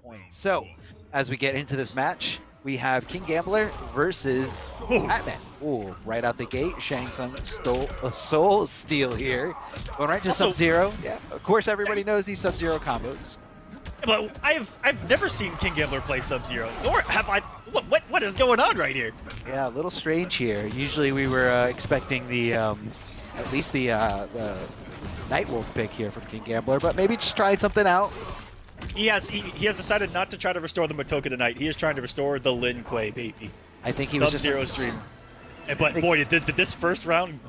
points. So, as we get into this match, we have KingGambler versus HatMan. Ooh, right out the gate, Shang stole a soul steal here. Going right to Sub-Zero. Yeah, of course everybody knows these Sub-Zero combos. But I've never seen KingGambler play Sub-Zero, nor have I. What is going on right here? Yeah, a little strange here. Usually we were expecting the at least the Nightwolf pick here from KingGambler, but maybe just trying something out. He has decided not to try to restore the Matoka tonight. He is trying to restore the Lin Kuei, baby. I think he was just Sub-Zero stream. But boy, did this first round,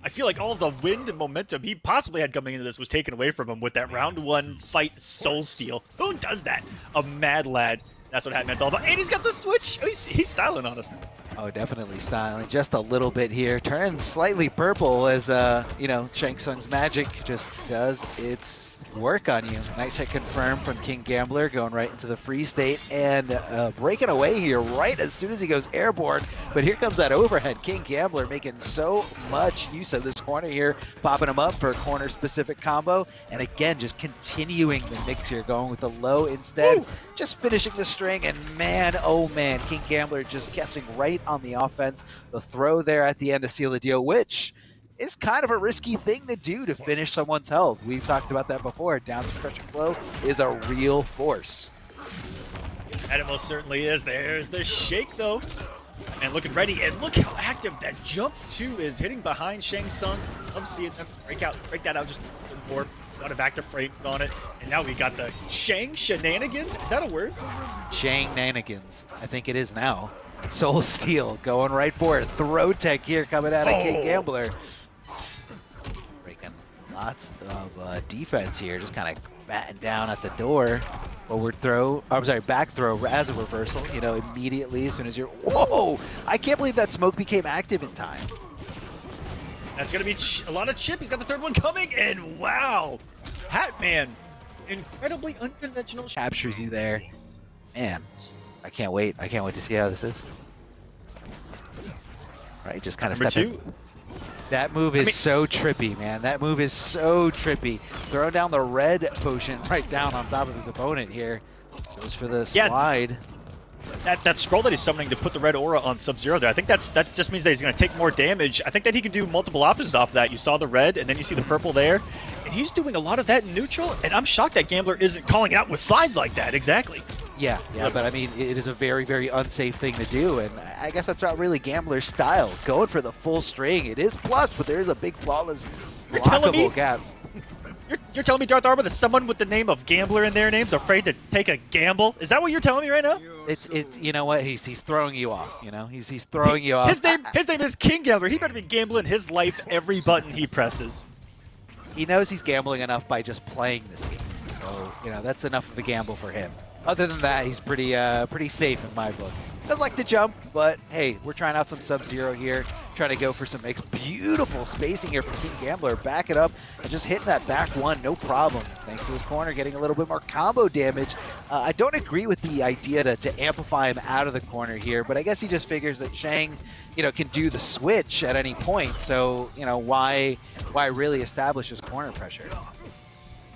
I feel like all the wind and momentum he possibly had coming into this was taken away from him with that round 1 fight soul steal. Who does that? A mad lad. That's what HatMan's all about. And he's got the switch. He's styling on us. Oh, definitely styling. Just a little bit here. Turning slightly purple as, you know, Shang Tsung's magic just does its work on you. Nice hit confirmed from KingGambler, going right into the free state and breaking away here right as soon as he goes airborne. But here comes that overhead. KingGambler making so much use of this corner here, popping him up for a corner-specific combo. And again, just continuing the mix here, going with the low instead. Woo! Just finishing the string, and man, oh man, KingGambler just guessing right on the offense. The throw there at the end to seal the deal, which is kind of a risky thing to do to finish someone's health. We've talked about that before. Down to pressure flow is a real force. And it most certainly is. There's the shake though. And looking ready, and look how active that jump too is, hitting behind Shang Tsung. Love seeing them break that out just before. A lot of active frames on it. And now we got the Shang shenanigans. Is that a word? Shang-nanigans. I think it is now. Soul Steal going right for it. Throw tech here coming out of KingGambler. Lots of defense here, just kind of batting down at the door. Forward throw, I'm sorry, back throw as a reversal, you know, immediately as soon as you're, whoa! I can't believe that smoke became active in time. That's going to be a lot of chip. He's got the third one coming, and wow! HatMan, incredibly unconventional. Captures you there. Man, I can't wait. I can't wait to see how this is. All right, just kind of step in. That move is so trippy, man. That move is so trippy. Throw down the red potion right down on top of his opponent here. Goes for the slide. That scroll that he's summoning to put the red aura on Sub-Zero there, I think that just means that he's going to take more damage. I think that he can do multiple options off that. You saw the red, and then you see the purple there. And he's doing a lot of that in neutral, and I'm shocked that Gambler isn't calling out with slides like that. Exactly. Yeah, but I mean, it is a very, very unsafe thing to do, and I guess that's not really Gambler's style. Going for the full string, it is plus, but there is a big flawless blockable gap. You're telling me, Darth Arba, that someone with the name of Gambler in their name's afraid to take a gamble? Is that what you're telling me right now? It's you know what, he's throwing you off, you know? He's throwing you off. His name is KingGambler. He better be gambling his life every button he presses. He knows he's gambling enough by just playing this game. So, you know, that's enough of a gamble for him. Other than that, he's pretty safe in my book. Does like to jump, but hey, we're trying out some Sub-Zero here. Trying to go for some beautiful spacing here from KingGambler. Back it up and just hitting that back one, no problem. Thanks to this corner, getting a little bit more combo damage. I don't agree with the idea to amplify him out of the corner here, but I guess he just figures that Shang, you know, can do the switch at any point. So, you know, why really establish his corner pressure?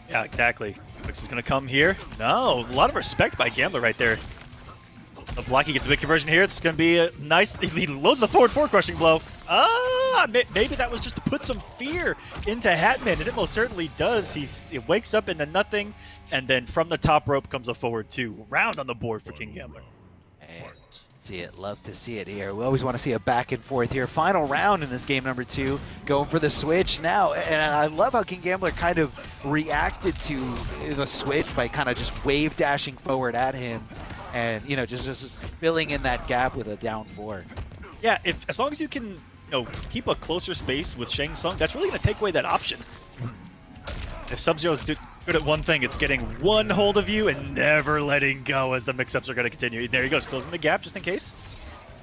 Yeah, exactly. Wix is going to come here. No, a lot of respect by Gambler right there. The blocky gets a big conversion here. It's going to be a nice... He loads the forward crushing blow. Maybe that was just to put some fear into HatMan, and it most certainly does. He wakes up into nothing, and then from the top rope comes a forward 2. Round on the board for KingGambler. See it. Love to see it here. We always want to see a back and forth here. Final round in this game number 2. Going for the switch now. And I love how KingGambler kind of reacted to the switch by kind of just wave dashing forward at him. And, you know, just filling in that gap with a down 4. Yeah, as long as you can, you know, keep a closer space with Shang Tsung, that's really going to take away that option. If Sub-Zero's good at one thing, it's getting one hold of you and never letting go as the mix-ups are going to continue. There he goes, closing the gap just in case.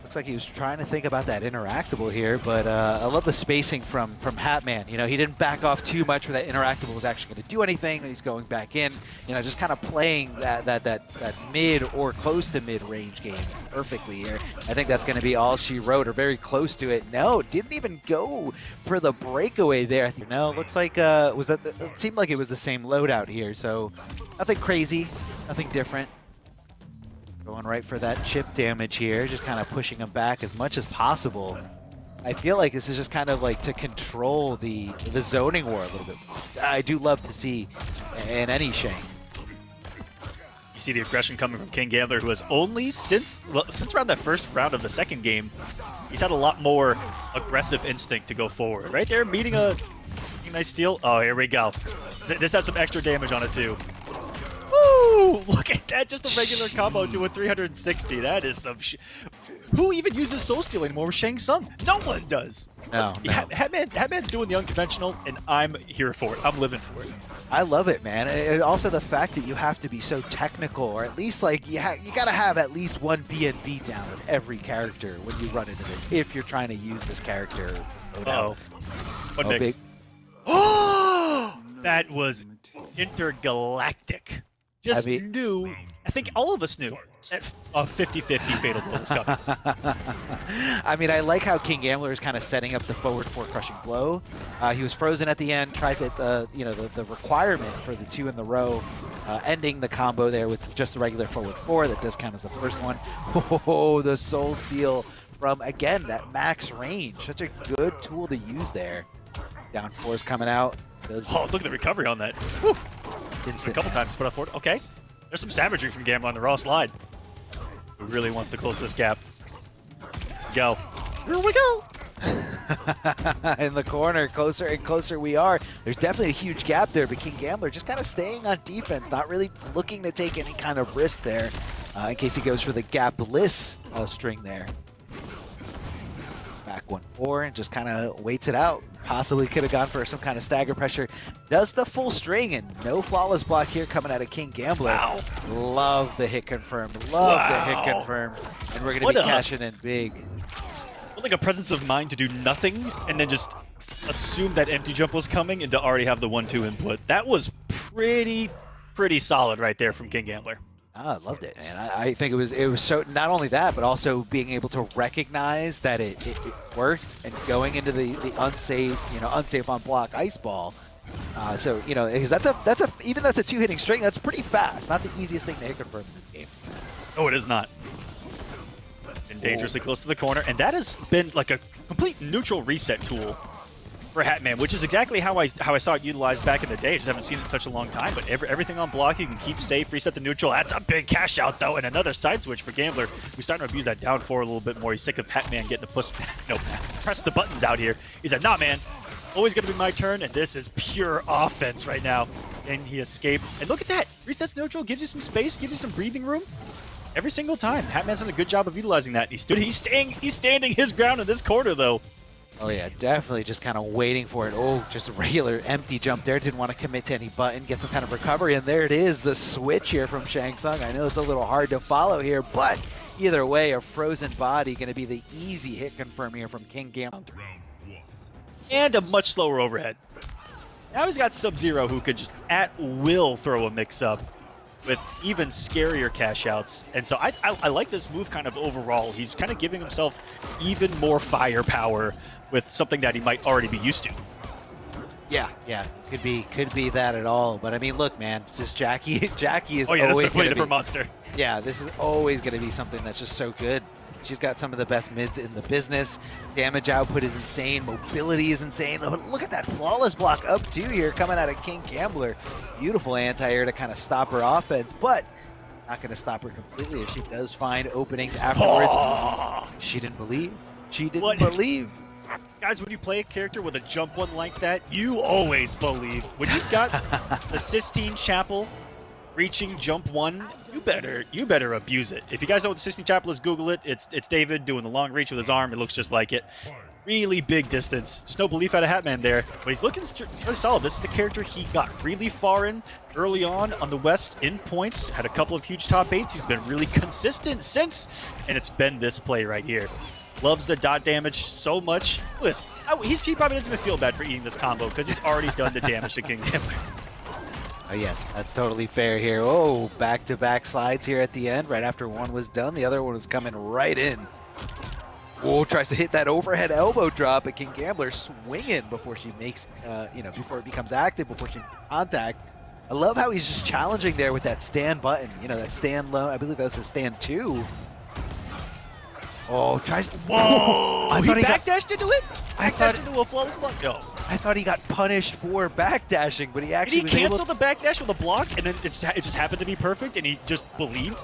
Looks like he was trying to think about that interactable here, but I love the spacing from HatMan. You know, he didn't back off too much where that interactable was actually going to do anything. He's going back in, you know, just kind of playing that mid or close to mid range game perfectly here. I think that's going to be all she wrote, or very close to it. No, didn't even go for the breakaway there. No, looks like it seemed like it was the same loadout here, so nothing crazy. Nothing different. Going right for that chip damage here, just kind of pushing him back as much as possible. I feel like this is just kind of like to control the zoning war a little bit. I do love to see in any Shang. You see the aggression coming from KingGambler, who has only since around that first round of the second game, he's had a lot more aggressive instinct to go forward. Right there, meeting a nice steal. Oh, here we go. This has some extra damage on it too. Woo! Look at that, just a regular combo to a 360. That is some Who even uses Soul Steal anymore with Shang Tsung? No one does. No. HatMan's doing the unconventional, and I'm here for it. I'm living for it. I love it, man. And also the fact that you have to be so technical, or at least like you gotta have at least one B&B down with every character when you run into this, if you're trying to use this character. What mix? Oh, that was intergalactic. Just knew. I think all of us knew that a 50-50 fatal blow was coming. I mean, I like how KingGambler is kind of setting up the forward 4 crushing blow. He was frozen at the end, tries at the the requirement for the 2 in the row, ending the combo there with just the regular forward 4. That does count as the first one. Oh, the Soul Steal from, again, that max range. Such a good tool to use there. Down 4 is coming out. Oh, look at the recovery on that. Whew. Instant. A couple times put up forward. Okay. There's some savagery from Gambler on the raw slide. Who really wants to close this gap? Go. Here we go. In the corner, closer and closer we are. There's definitely a huge gap there, but KingGambler just kind of staying on defense, not really looking to take any kind of risk there, in case he goes for the gapless string there. Back 1-4 and just kind of waits it out. Possibly could have gone for some kind of stagger pressure. Does the full string, and no flawless block here coming out of KingGambler. Wow. Love the hit confirm. Love the hit confirm. And we're going to be cashing in big. Like a presence of mind to do nothing and then just assume that empty jump was coming and to already have the 1-2 input. That was pretty solid right there from KingGambler. I loved it, and I think it was so, not only that, but also being able to recognize that it worked and going into the unsafe on block ice ball. So because that's a even that's a 2-hitting string, that's pretty fast. Not the easiest thing to hit confirm in this game. No, it is not. And dangerously close to the corner, and that has been like a complete neutral reset tool for HatMan, which is exactly how I saw it utilized back in the day. I just haven't seen it in such a long time. But everything on block, you can keep safe, reset the neutral. That's a big cash out though, and another side switch for Gambler. We're starting to abuse that down 4 a little bit more. He's sick of HatMan getting to press the buttons out here. He said, "Nah, man, always gonna be my turn," and this is pure offense right now. And he escaped. And look at that, resets neutral, gives you some space, gives you some breathing room. Every single time, HatMan's done a good job of utilizing that. He's standing his ground in this corner though. Oh yeah, definitely just kind of waiting for it. Oh, just a regular empty jump there. Didn't want to commit to any button, get some kind of recovery, and there it is, the switch here from Shang Tsung. I know it's a little hard to follow here, but either way, a frozen body going to be the easy hit confirm here from KingGambler. And a much slower overhead. Now he's got Sub-Zero, who could just at will throw a mix-up with even scarier cash outs. And so I like this move kind of overall. He's kind of giving himself even more firepower with something that he might already be used to. Yeah, could be that at all. But I mean, look, man, just Jacqui is this is always a completely different monster. Yeah, this is always going to be something that's just so good. She's got some of the best mids in the business. Damage output is insane. Mobility is insane. Look at that flawless block up 2 here coming out of KingGambler. Beautiful anti-air to kind of stop her offense, but not going to stop her completely if she does find openings afterwards. Oh. She didn't believe. She didn't believe. Guys, when you play a character with a jump one like that, you always believe. When you've got the Sistine Chapel reaching jump 1, you better abuse it. If you guys know what the Sistine Chapel is, Google it. It's David doing the long reach with his arm. It looks just like it. Really big distance. Just no belief out of HatMan there, but he's looking really solid. This is the character he got really far in early on the West in points. Had a couple of huge top 8s. He's been really consistent since, and it's been this play right here. Loves the dot damage so much. Listen, he probably doesn't even feel bad for eating this combo because he's already done the damage to KingGambler. Yes, that's totally fair here. Oh, back-to-back slides here at the end. Right after one was done, the other one was coming right in. Oh, tries to hit that overhead elbow drop, but KingGambler swinging before she makes, before it becomes active, before she makes contact. I love how he's just challenging there with that stand button. You know, that stand low. I believe that was a stand 2. Oh, tries. Whoa! I He thought he backdashed into it? I thought- Backdashed into a flawless block? No. I thought he got punished for backdashing, but he Did actually he was able cancel the backdash with a block, and then it just happened to be perfect, and he just believed?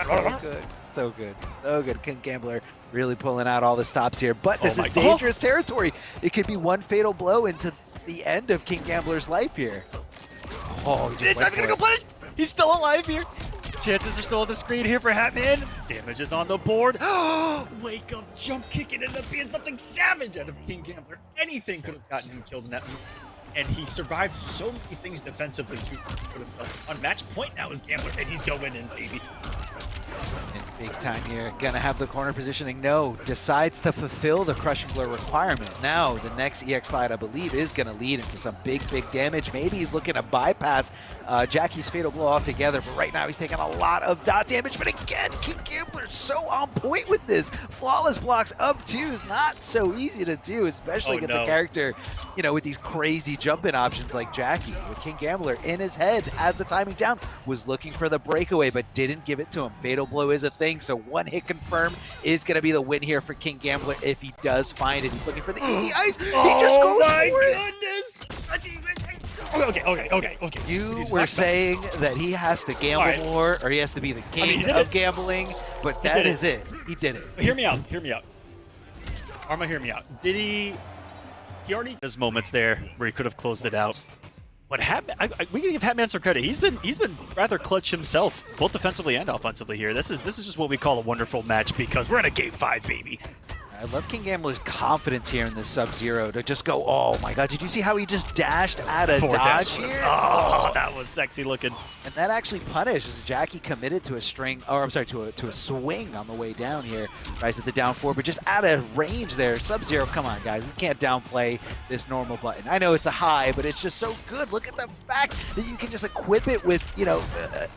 So good. So good. So good. KingGambler really pulling out all the stops here. But this Oh is my- dangerous territory. It could be one fatal blow into the end of KingGambler's life here. Oh, he just It's went not gonna for go it. punished! He's still alive here. Chances are still on the screen here for HatMan. Damage is on the board. Wake up, jump kick, it ended up being something savage out of KingGambler. Anything could have gotten him killed in that move. And he survived so many things defensively too. Could have done. On match point now is Gambler, and he's going in, baby. And big time here. Gonna have the corner positioning. No, decides to fulfill the crushing blow requirement. Now, the next EX slide, I believe, is gonna lead into some big damage. Maybe he's looking to bypass Jacqui's fatal blow altogether, but right now he's taking a lot of dot damage. But again, KingGambler's so on point with this. Flawless blocks up 2 is not so easy to do, especially against a character, you know, with these crazy jump-in options like Jacqui. With KingGambler in his head, has the timing down, was looking for the breakaway, but didn't give it to him. Fatal blow is a thing, so one hit confirmed is going to be the win here for KingGambler if he does find it. He's looking for the easy ice. He just goes for it. Okay. You were saying that he has to gamble more, or he has to be the king of gambling, but that is it. He did it. Hear me out. Arma, hear me out. Did he already has moments there where he could have closed it out. But we can give HatMan some credit. He's been rather clutch himself, both defensively and offensively here. This is just what we call a wonderful match because we're in a game 5, baby. I love KingGambler's confidence here in this Sub-Zero to just go, oh my god, did you see how he just dashed out of dodge here? Oh, that was sexy looking. And that actually punishes. Jacqui committed to a string, or I'm sorry, to a swing on the way down here. Rise at the down 4, but just out of range there. Sub-Zero, come on guys, we can't downplay this normal button. I know it's a high, but it's just so good. Look at the fact that you can just equip it with, you know,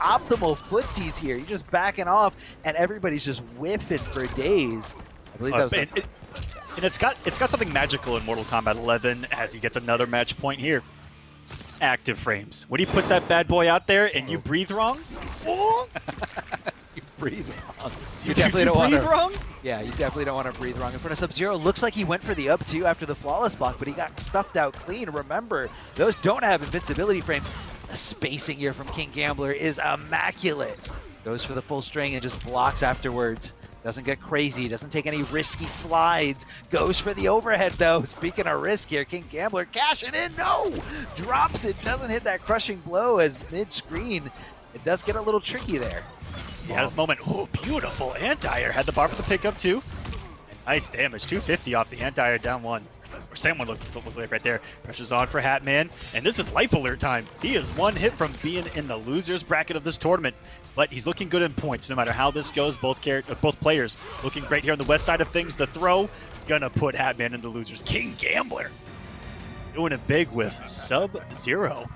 optimal footsies here. You're just backing off, and everybody's just whiffing for days. I believe that was and it's got something magical in Mortal Kombat 11 as he gets another match point here. Active frames. When he puts that bad boy out there and you breathe wrong, you breathe wrong. You definitely don't want breathe to. wrong. Yeah, you definitely don't want to breathe wrong in front of Sub-Zero. Looks like he went for the up 2 after the flawless block, but he got stuffed out clean. Remember, those don't have invincibility frames. The spacing here from KingGambler is immaculate. Goes for the full string and just blocks afterwards. Doesn't get crazy, doesn't take any risky slides. Goes for the overhead though. Speaking of risk here, KingGambler cashing in, no! Drops it, doesn't hit that crushing blow as mid-screen. It does get a little tricky there. He had his moment. Oh, beautiful anti-air. Had the bar for the pickup too. And nice damage, 250 off the anti-air, down 1. Or same one was like right there. Pressure's on for HatMan, and this is life alert time. He is one hit from being in the losers bracket of this tournament, but he's looking good in points. No matter how this goes, both players looking great here on the west side of things. The throw gonna put HatMan in the losers. KingGambler doing it big with Sub-Zero.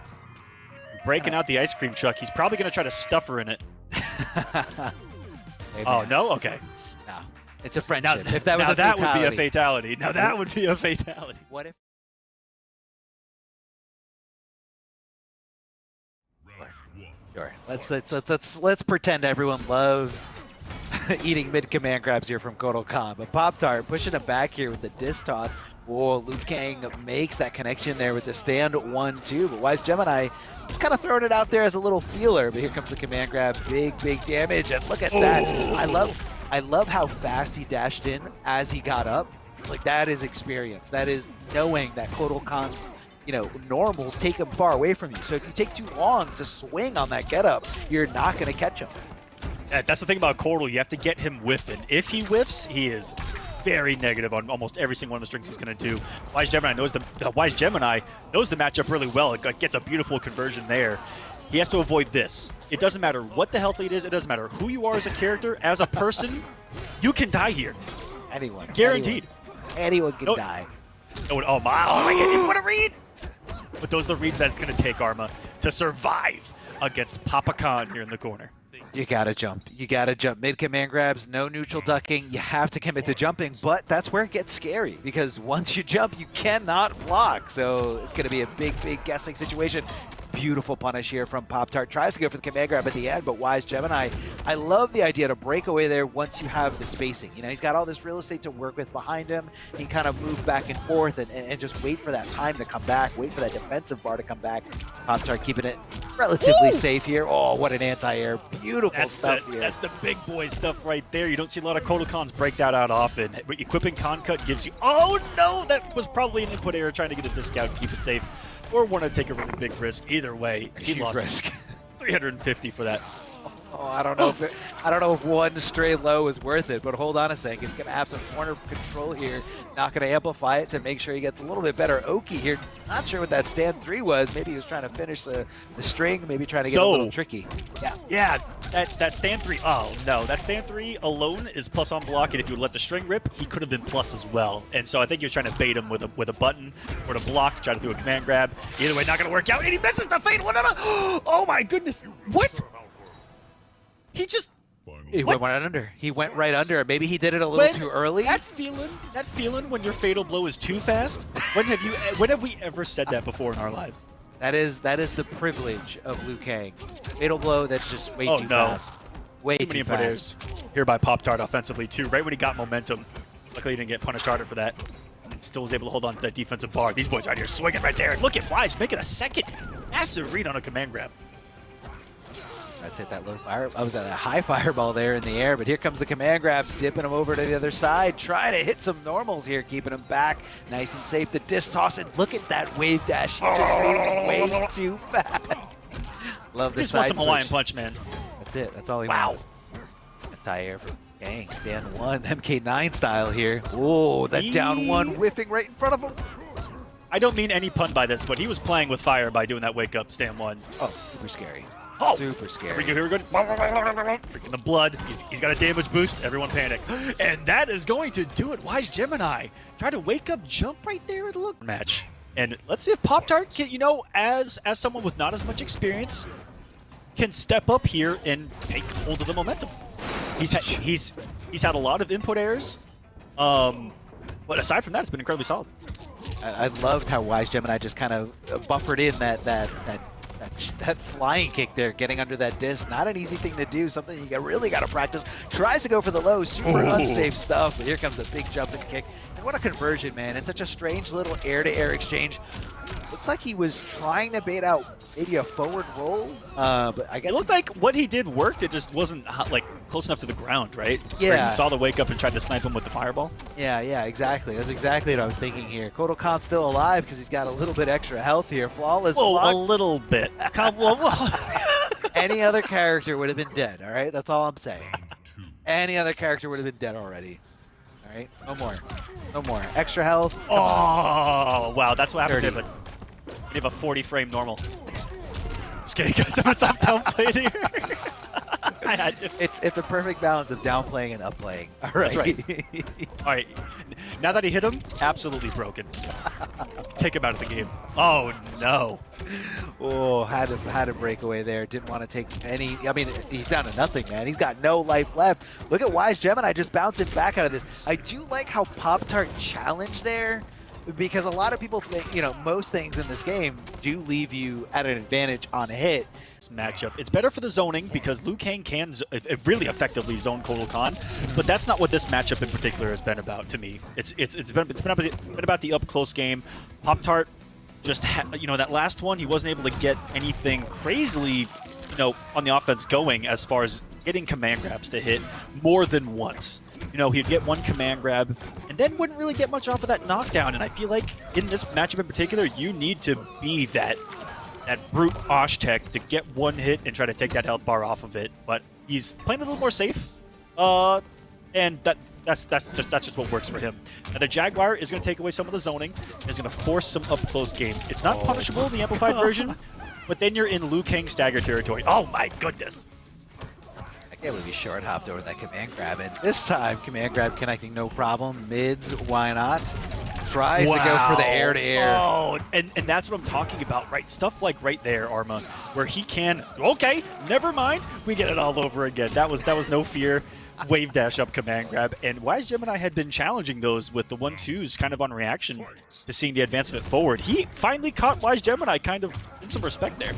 Breaking out the ice cream truck. He's probably gonna try to stuff her in it. Hey, oh no, okay. No. It's a friendship. Now, if that was that would be a fatality. Now that would be a fatality. What if? Sure. Let's pretend everyone loves eating mid command grabs here from Kotal. But PopTart pushing it back here with the disc toss. Whoa, Liu Kang makes that connection there with the stand 1-2. But WiZEGEMiNi just kind of throwing it out there as a little feeler. But here comes the command grab. Big damage. And look at that. I love how fast he dashed in as he got up. Like, that is experience. That is knowing that Kotal, you know, normals take him far away from you. So if you take too long to swing on that getup, you're not going to catch him. Yeah, that's the thing about Kotal. You have to get him whiffing. If he whiffs, he is very negative on almost every single one of the strings he's going to do. WiZEGEMiNi knows the matchup really well. It gets a beautiful conversion there. He has to avoid this. It doesn't matter what the health lead is. It doesn't matter who you are as a character. As a person, you can die here. Anyone. Guaranteed. Anyone can die. Oh my God, what a read! But those are the reads that it's going to take, Arma, to survive against Papa Kahn here in the corner. You gotta jump. You gotta jump. Mid command grabs, no neutral ducking. You have to commit to jumping, but that's where it gets scary because once you jump, you cannot block. So it's gonna be a big guessing situation. beautiful punish here from Pop-Tart. Tries to go for the command grab at the end, but WiZEGEMiNi, I love the idea to break away there once you have the spacing. You know, he's got all this real estate to work with behind him. He kind of move back and forth and just wait for that time to come back, wait for that defensive bar to come back. Pop-Tart keeping it relatively safe here. Oh, what an anti-air. Beautiful stuff here. That's the big boy stuff right there. You don't see a lot of Kotal Khans break that out often. Equipping Kahn cut gives you... Oh, no! That was probably an input error trying to get a discount, keep it safe, or want to take a really big risk. Either way, he lost risk. 350 for that. Oh, I don't know if one stray low is worth it, but hold on a second. He's gonna have some corner control here. Not gonna amplify it to make sure he gets a little bit better. Oki here, not sure what that stand 3 was. Maybe he was trying to finish the string, maybe trying to get a little tricky. Yeah, that stand 3, oh no, that stand 3 alone is plus on block, and if you let the string rip, he could have been plus as well. And so I think he was trying to bait him with a button or to block, try to do a command grab. Either way, not gonna work out, and he misses the fade. Oh my goodness, what? He went right under. He went right under. Maybe he did it a little too early. That feeling when your fatal blow is too fast. When have we ever said that before in our lives? That is the privilege of Liu Kang. Fatal blow that's just way too fast. Way too fast. Here by Pop-Tart offensively too. Right when he got momentum. Luckily he didn't get punished harder for that. And still was able to hold on to that defensive bar. These boys right here swinging right there. And look at Wise making a second massive read on a command grab. Let's hit that low fire. I was at a high fireball there in the air, but here comes the command grab, dipping him over to the other side, trying to hit some normals here, keeping him back nice and safe. The disc toss, and look at that wave dash. He just moved way too fast. Love this. Just want some Hawaiian punch, man. That's it. That's all he wants. Anti-air for Kang, stand 1, MK9 style here. Oh, that down 1 whiffing right in front of him. I don't mean any pun by this, but he was playing with fire by doing that wake up stand 1. Oh, super scary. Oh, super scary. Here we go. Freaking the blood. He's got a damage boost. Everyone panic. And that is going to do it. WiZEGEMiNi try to wake up jump right there at the look match. And let's see if Pop-Tart can, you know, as someone with not as much experience, can step up here and take hold of the momentum. He's had a lot of input errors, but aside from that, it's been incredibly solid. I loved how WiZEGEMiNi just kind of buffered in that flying kick there, getting under that disc. Not an easy thing to do, something you really got to practice. Tries to go for the low, super unsafe stuff, but here comes a big jumping kick. And what a conversion, man. It's such a strange little air-to-air exchange. Looks like he was trying to bait out maybe a forward roll, but I guess... It looked like what he did worked, it just wasn't like close enough to the ground, right? Yeah. Where he saw the wake up and tried to snipe him with the fireball. Yeah, exactly. That's exactly what I was thinking here. Kotal Khan's still alive because he's got a little bit extra health here. Flawless block. A little bit. Any other character would have been dead, all right? That's all I'm saying. Any other character would have been dead already. All right? No more. No more. Extra health. Oh, wow. That's what happened to him. You have a 40 frame normal. Just kidding, guys. I'm going to stop downplaying here. I had to. It's a perfect balance of downplaying and upplaying. All right. That's right. All right. Now that he hit him, absolutely broken. Take him out of the game. Oh, no. Oh, had to break away there. Didn't want to take any. I mean, he's down to nothing, man. He's got no life left. Look at WiZEGEMiNi just bouncing back out of this. I do like how Pop-Tart challenged there, because a lot of people think, you know, most things in this game do leave you at an advantage on hit. This matchup, it's better for the zoning because Liu Kang can really effectively zone Kotal Khan, but that's not what this matchup in particular has been about to me. It's been about the up close game. Pop-Tart just you know, that last one he wasn't able to get anything crazily, you know, on the offense going as far as getting command grabs to hit more than once. You know, he'd get one command grab and then wouldn't really get much off of that knockdown. And I feel like in this matchup in particular, you need to be that brute Osh tech to get one hit and try to take that health bar off of it. But he's playing a little more safe, and that's just what works for him. Now the Jaguar is going to take away some of the zoning. Is going to force some up close game. It's not punishable in the amplified version, but then you're in Liu Kang stagger territory. Oh my goodness. I can't believe he short hopped over that command grab, and this time command grab connecting no problem. Mids, why not? Tries to go for the air-to-air. Oh, and that's what I'm talking about, right? Stuff like right there, Arma, where he can, okay, never mind, we get it all over again. That was no fear. wave dash up command grab, and WiZEGEMiNi had been challenging those with the 1-2s kind of on reaction to seeing the advancement forward. He finally caught WiZEGEMiNi kind of in some respect there.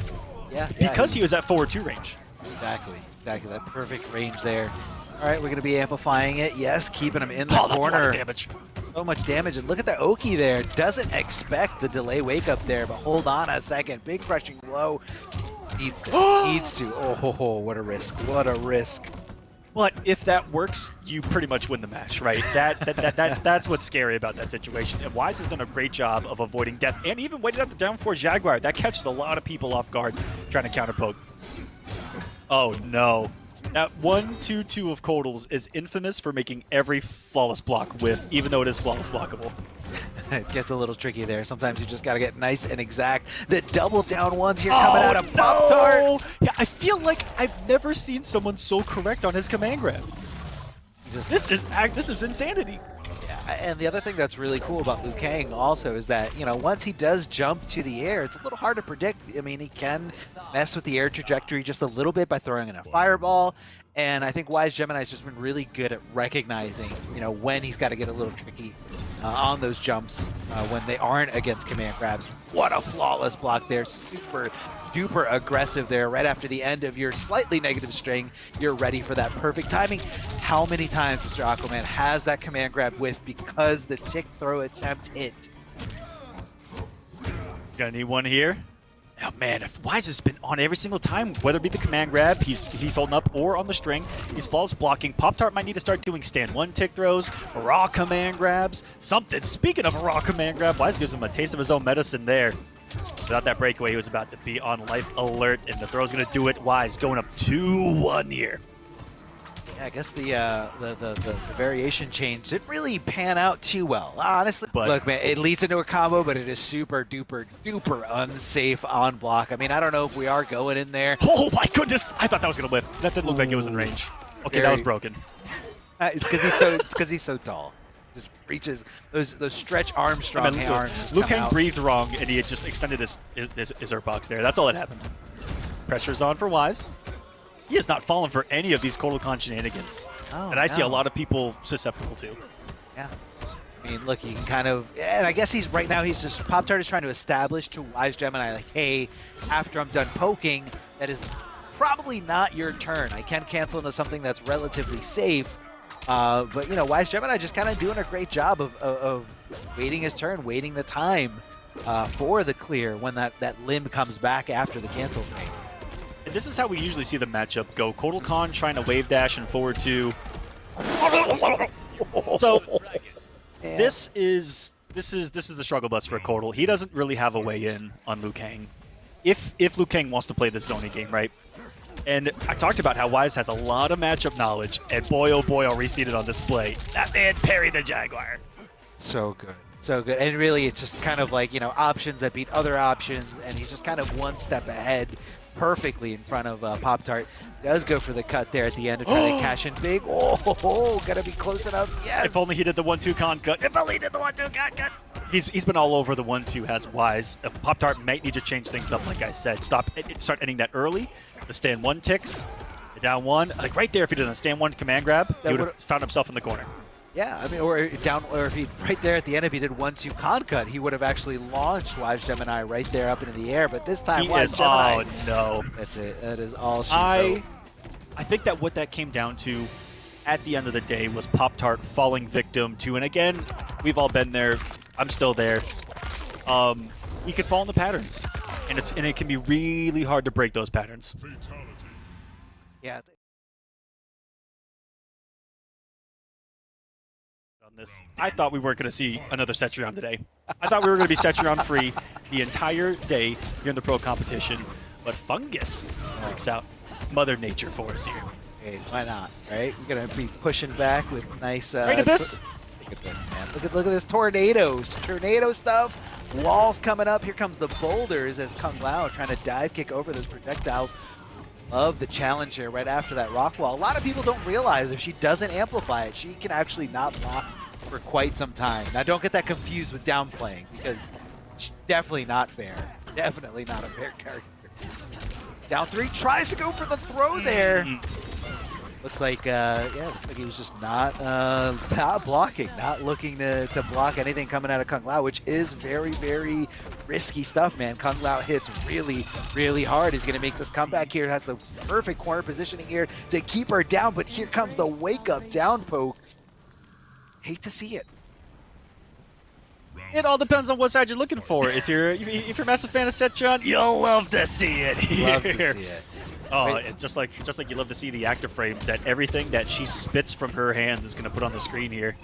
Yeah. Because he was at forward 2 range. Exactly. That perfect range there. All right, we're going to be amplifying it. Yes, keeping him in the corner. That's a lot of damage. So much damage, and look at the Oki there. Doesn't expect the delay wake up there, but hold on a second. Big crushing blow. Needs to. Oh, what a risk. What a risk. But if that works, you pretty much win the match, right? That's what's scary about that situation. And Wise has done a great job of avoiding death and even waiting at the down 4 Jaguar. That catches a lot of people off guard trying to counter poke. Oh no. That 1-2-2 of Kotal's is infamous for making every flawless block with, even though it is flawless blockable. It gets a little tricky there. Sometimes you just got to get nice and exact. The double down ones here coming out of POPTART. Yeah, I feel like I've never seen someone so correct on his command grab. This is insanity. Yeah, and the other thing that's really cool about Liu Kang also is that, you know, once he does jump to the air, it's a little hard to predict. I mean, he can mess with the air trajectory just a little bit by throwing in a fireball. And I think WiZEGEMiNi's just been really good at recognizing, you know, when he's got to get a little tricky on those jumps when they aren't against command grabs. What a flawless block there. Super duper aggressive there. Right after the end of your slightly negative string, you're ready for that perfect timing. How many times Mr. Aquaman has that command grab whiff because the tick throw attempt hit? He's gonna need one here. Oh man, if Wise has been on every single time, whether it be the command grab, he's holding up, or on the string, he's flawless blocking. POPTART might need to start doing stand 1 tick throws, raw command grabs, something. Speaking of a raw command grab, Wise gives him a taste of his own medicine there. Without that breakaway, he was about to be on life alert, and the throw's gonna do it. Wise going up 2-1 here. Yeah, I guess the variation change didn't really pan out too well, honestly. But look, man, it leads into a combo, but it is super duper duper unsafe on block. I mean, I don't know if we are going in there. Oh my goodness! I thought that was gonna whip. That didn't look like it was in range. Okay, that was broken. It's because he's so tall. Just reaches those stretch Armstrong arms. Liu Kang breathed wrong, and he had just extended his airbox there. That's all that happened. Pressure's on for Wise. He has not fallen for any of these Kotal Kahn shenanigans. Oh, and I see a lot of people susceptible to. Yeah. I mean, look, you can kind of, and I guess right now he's just, POPTART is trying to establish to WiZEGEMiNi, like, hey, after I'm done poking, that is probably not your turn. I can cancel into something that's relatively safe. But, you know, WiZEGEMiNi just kind of doing a great job of waiting his turn, waiting the time for the clear when that limb comes back after the cancel frame. And this is how we usually see the matchup go. Kotal Kahn trying to wave dash and forward 2. So this is the struggle bus for Kotal. He doesn't really have a way in on Liu Kang. If Liu Kang wants to play this zoning game, right? And I talked about how Wise has a lot of matchup knowledge, and boy oh boy, are we seen it on display. That man parried the Jaguar. So good. So good. And really, it's just kind of like, you know, options that beat other options, and he's just kind of one step ahead perfectly in front of POPTART. Does go for the cut there at the end to try to cash in big. Oh, gotta be close enough. Yes. If only he did the 1-2 Kahn cut. If only he did the 1-2 Kahn cut. He's been all over the 1-2 has Wise. POPTART might need to change things up, like I said. Start ending that early. The stand 1 ticks. The down 1. Like right there, if he did a stand 1 command grab, he would have found himself in the corner. Yeah, I mean, or if he right there at the end, if he did 1-2 Kahn cut, he would have actually launched WiZEGEMiNi right there up into the air. But this time, WiZEGEMiNi. Oh no! That's it. That is all she wrote. I think that what that came down to, at the end of the day, was POPTART falling victim to, and again, we've all been there. I'm still there. He could fall into patterns, and it can be really hard to break those patterns. Yeah. I thought we weren't going to see another Cetrion today. I thought we were going to be Cetrion free the entire day here in the pro competition, but Fungus breaks out Mother Nature for us here. Hey, why not, right? We're going to be pushing back with nice... Right, Abyss? Look at this, man. Look at this tornado stuff. Walls coming up. Here comes the boulders as Kung Lao trying to dive kick over those projectiles. Love the challenge here right after that rock wall. A lot of people don't realize if she doesn't amplify it, she can actually not block for quite some time. Now, don't get that confused with downplaying, because it's definitely not fair. Definitely not a fair character. Down 3, tries to go for the throw there. Looks like, yeah, looks like he was just not blocking, not looking to block anything coming out of Kung Lao, which is very, very risky stuff, man. Kung Lao hits really, really hard. He's going to make this comeback here. Has the perfect corner positioning here to keep her down, but here comes the wake-up down poke. Hate to see it. It all depends on what side you're looking for. If you're a massive fan of Cetrion, you'll love to see it here. Love to see it. Oh, it's just like you love to see the actor frames that everything that she spits from her hands is going to put on the screen here.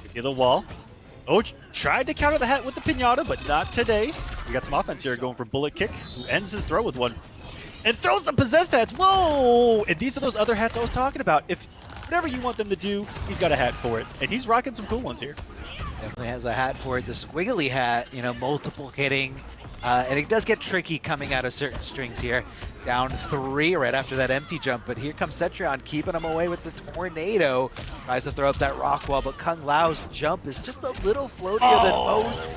Give you the wall. Oh, tried to counter the hat with the pinata, but not today. We got some offense here going for BulletKick, who ends his throw with one. And throws the possessed hats. Whoa! And these are those other hats I was talking about. If whatever you want them to do, he's got a hat for it. And he's rocking some cool ones here. Definitely has a hat for it. The squiggly hat, you know, multiple hitting. And it does get tricky coming out of certain strings here. Down 3 right after that empty jump, but here comes Cetrion keeping him away with the tornado. Tries to throw up that rock wall, but Kung Lao's jump is just a little floatier than most.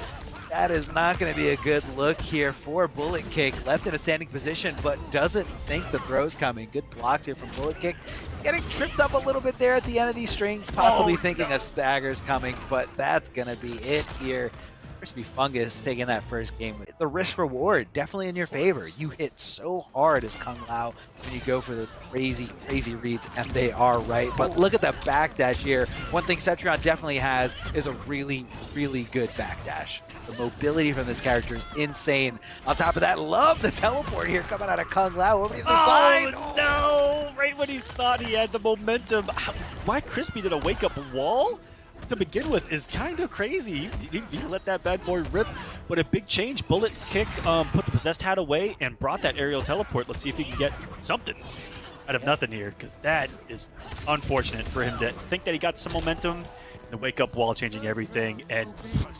That is not going to be a good look here for BulletKick. Left in a standing position, but doesn't think the throw's coming. Good blocks here from BulletKick. Getting tripped up a little bit there at the end of these strings, possibly thinking a stagger's coming, but that's going to be it here. Krispifungus taking that first game. The risk reward definitely in your favor. You hit so hard as Kung Lao when you go for the crazy, crazy reads, and they are right. But look at the backdash here. One thing Cetrion definitely has is a really, really good backdash. The mobility from this character is insane. On top of that, love the teleport here coming out of Kung Lao over the other side. Oh, no! Right when he thought he had the momentum. Why Crispy did a wake-up wall to begin with is kind of crazy. He let that bad boy rip, but a big change. BulletKick put the possessed hat away and brought that aerial teleport. Let's see if he can get something out of nothing here, because that is unfortunate for him to think that he got some momentum. The wake-up wall changing everything and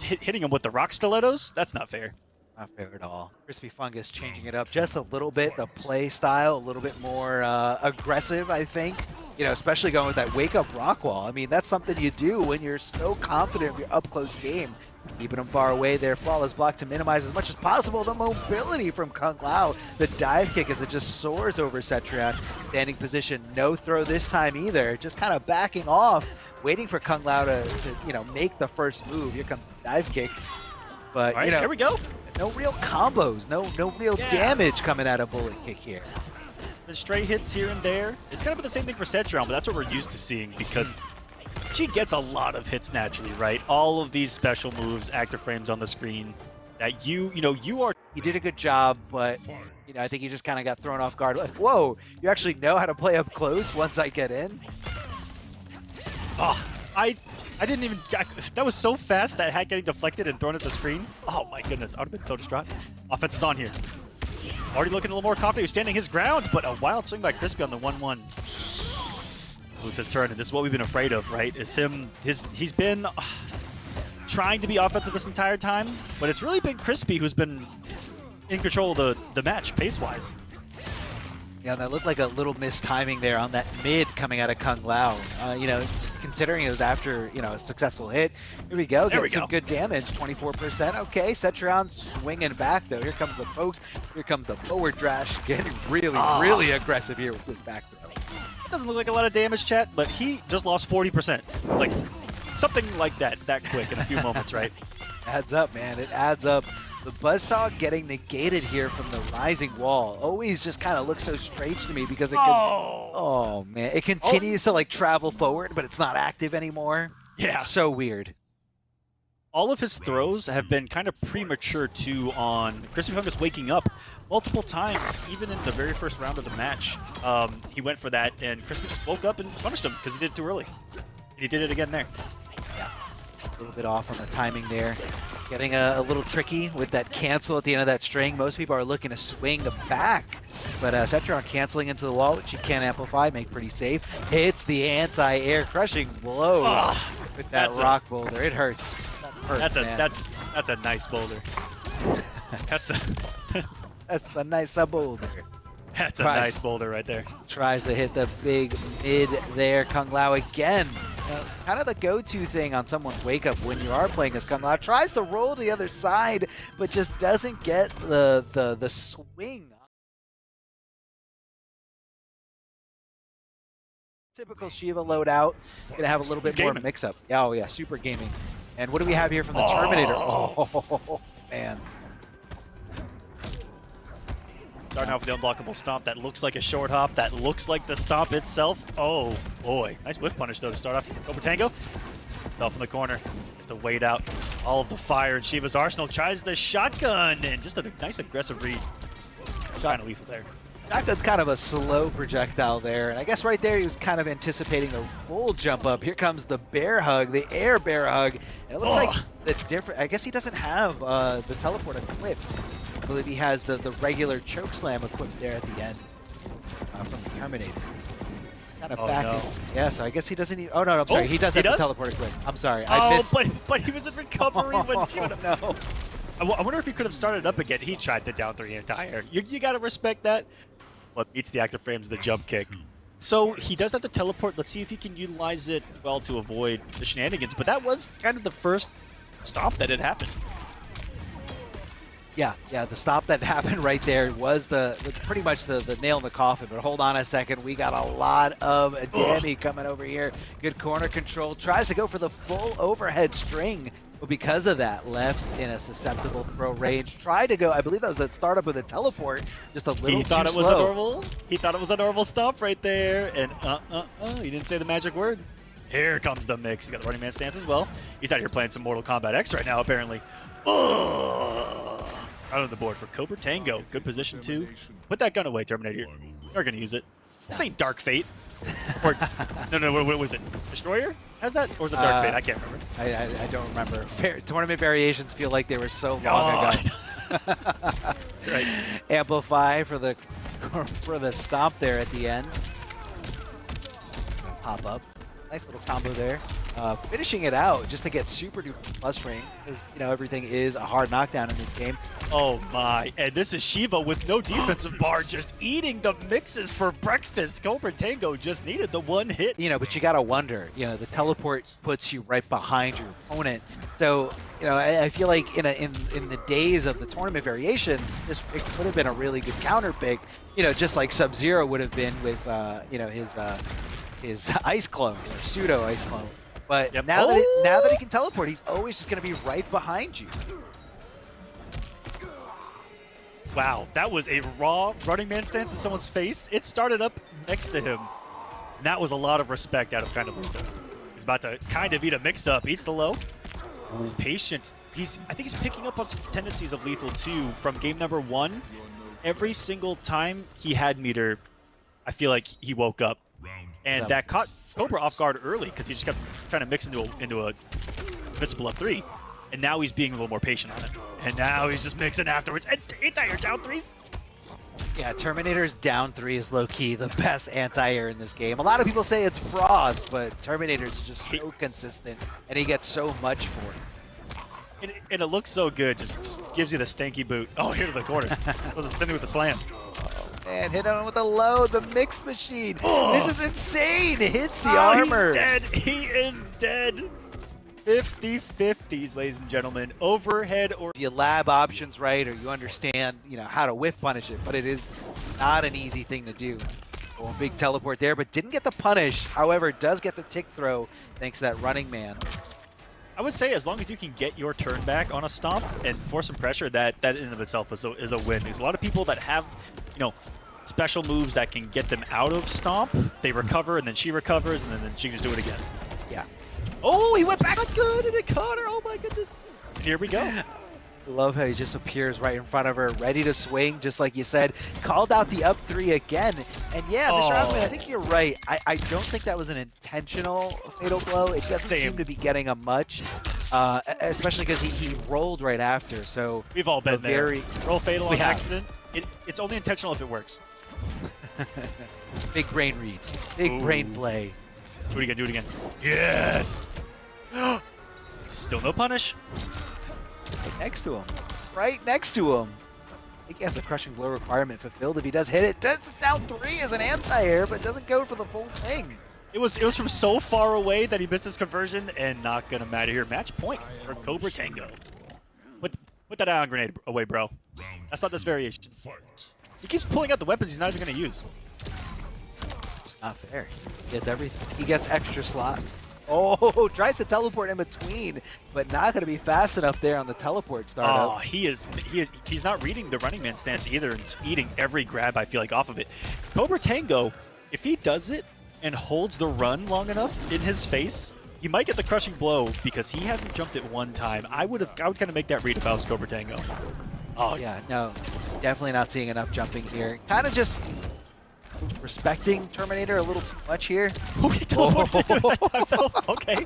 hitting him with the rock stilettos. That's not fair. Not fair at all. Krispifungus changing it up just a little bit. The play style a little bit more aggressive, I think. You know, especially going with that wake-up rock wall. I mean, that's something you do when you're so confident of your up-close game. Keeping him far away there. Flawless block to minimize as much as possible the mobility from Kung Lao. The dive kick as it just soars over Cetrion. Standing position, no throw this time either. Just kind of backing off, waiting for Kung Lao to you know, make the first move. Here comes the dive kick. But, right, you know, here we go. No real combos, no real damage coming out of BulletKick here. The straight hits here and there. It's kind of the same thing for Cetrion, but that's what we're used to seeing because she gets a lot of hits naturally, right? All of these special moves, actor frames on the screen that you are. He did a good job, but you know, I think he just kind of got thrown off guard. Like, whoa, you actually know how to play up close once I get in? Oh, I didn't even. That was so fast, that hat getting deflected and thrown at the screen. Oh my goodness, I would have been so distraught. Offense is on here. Already looking a little more confident. He's standing his ground, but a wild swing by Crispy on the 1-1. Lose his turn, and this is what we've been afraid of, right? Is him. He's been trying to be offensive this entire time, but it's really been Crispy who's been in control of the match pace-wise. Yeah, that looked like a little mistiming there on that mid coming out of Kung Lao. You know, considering it was after, you know, a successful hit. Here we go, getting some good damage, 24%. Okay, Cetrion swinging back though. Here comes the pokes. Here comes the forward dash, getting really, really aggressive here with this back throw. Doesn't look like a lot of damage, chat, but he just lost 40%. Like, something like that quick in a few moments, right? Adds up, man. It adds up. The buzzsaw getting negated here from the rising wall always just kind of looks so strange to me because it oh man, it continues to like travel forward, but it's not active anymore. Yeah, so weird. All of his throws have been kind of premature too on Krispifungus waking up multiple times, even in the very first round of the match. He went for that, and Crispy just woke up and punished him because he did it too early. He did it again there. Yeah, a little bit off on the timing there. Getting a little tricky with that cancel at the end of that string. Most people are looking to swing back, but Cetrion canceling into the wall, which you can't amplify, make pretty safe. Hits the anti-air crushing blow with that rock boulder. It hurts. That's a nice boulder. That's a nice boulder. That's a nice boulder right there. Tries to hit the big mid there. Kung Lao again. Kind of the go-to thing on someone's wake-up when you are playing as Kung Lao. Tries to roll to the other side, but just doesn't get the swing Typical Sheeva loadout. Gonna have a little bit more gaming. mix-up. Oh yeah, super gaming. And what do we have here from the Terminator? Oh man. Starting off with the unblockable stomp that looks like a short hop, that looks like the stomp itself. Oh boy, nice whip punish though to start off. KobraTango, off in the corner, just to wait out all of the fire in Sheeva's arsenal. Tries the shotgun and just a nice aggressive read. Kind of lethal there. Shotgun's kind of a slow projectile there, and I guess right there he was kind of anticipating the full jump up. Here comes the bear hug, the air bear hug. And it looks like the different. I guess he doesn't have the teleport equipped. I believe he has the regular choke slam equipped there at the end from the Terminator. Kind of back in. Yeah, so I guess he doesn't. Oh no, I'm sorry. He does have the teleport equipped. I'm sorry. I missed. But he was in recovery when she would have. No. I wonder if he could have started up again. He tried the down 3 anti-air. You gotta respect that. But beats the active frames of the jump kick. So he does have to teleport. Let's see if he can utilize it well to avoid the shenanigans. But that was kind of the first stop that had happened. Yeah, the stop that happened right there was pretty much the nail in the coffin. But hold on a second, we got a lot of Danny coming over here. Good corner control, tries to go for the full overhead string, but because of that, left in a susceptible throw range. Tried to go, I believe that was that startup with a teleport, just a little too slow. He thought it was a normal stop right there, and he didn't say the magic word. Here comes the mix. He's got the running man stance as well. He's out here playing some Mortal Kombat X right now, apparently. Out on the board for KobraTango. Good position too. Put that gun away, Terminator. You're gonna use it. This ain't Dark Fate. Or no, what was it? Destroyer? Has that? Or was it Dark Fate? I can't remember. I don't remember. Tournament variations feel like they were so long ago. Right. Amplify for the stomp there at the end. Pop up. Nice little combo there. Finishing it out just to get super duper plus ring, because everything is a hard knockdown in this game. Oh my! And this is Sheeva with no defensive bar, just eating the mixes for breakfast. KobraTango just needed the one hit. But you gotta wonder. The teleport puts you right behind your opponent. So I feel like in the days of the tournament variation, this pick could have been a really good counter pick. Just like Sub-Zero would have been with his ice clone or pseudo ice clone. But now that he can teleport, he's always just going to be right behind you. Wow, that was a raw running man stance in someone's face. It started up next to him. And that was a lot of respect out of KindofLethal. He's about to kind of eat a mix-up. Eats the low. He's patient. I think he's picking up on some tendencies of Lethal too from game number 1. Every single time he had meter, I feel like he woke up. And that caught Cobra off guard early because he just kept trying to mix into a invincible up 3. And now he's being a little more patient on it. And now he's just mixing afterwards. And anti-air down 3s. Yeah, Terminator's down 3 is low-key the best anti-air in this game. A lot of people say it's Frost, but Terminator's just so consistent, and he gets so much for it. And it looks so good, just gives you the stanky boot. Oh, here to the corner. Was extending with the slam. And hit him with a low, the mix machine. This is insane. It hits the armor. He's dead. He is dead. 50-50s, ladies and gentlemen. Overhead or... If you lab options right, or you understand, how to whiff punish it, but it is not an easy thing to do. Oh, big teleport there, but didn't get the punish. However, does get the tick throw thanks to that running man. I would say as long as you can get your turn back on a stomp and force some pressure, that in and of itself is a win. There's a lot of people that have, special moves that can get them out of stomp. They recover, and then she recovers, and then she can just do it again. Yeah. Oh, he went back good, and it caught her. Oh my goodness. And here we go. Love how he just appears right in front of her, ready to swing, just like you said. Called out the up 3 again. And yeah, Mr. HatMan, I think you're right. I don't think that was an intentional fatal blow. It doesn't seem to be getting a much, especially because he rolled right after. So we've all been there. Roll fatal on accident. It's only intentional if it works. Big brain read. Big brain play. Do it again, Yes! Still no punish. Right next to him. Right next to him. I think he has the crushing blow requirement fulfilled if he does hit it. Does the down 3 as an anti-air, but doesn't go for the full thing. It was from so far away that he missed his conversion, and not gonna matter here. Match point for KobraTango. Put that ion grenade away, bro. That's not this variation. He keeps pulling out the weapons he's not even gonna use. Not fair. He gets everything. He gets extra slots. Oh, tries to teleport in between, but not going to be fast enough there on the teleport startup. Oh, he's not reading the running man stance either, and just eating every grab, I feel like, off of it. CobraTango, if he does it and holds the run long enough in his face, he might get the crushing blow because he hasn't jumped it one time. I would kind of make that read if I was CobraTango. Oh yeah, no, definitely not seeing enough jumping here. Kind of just respecting Terminator a little too much here. Oh, he teleported into it that time, though. Okay.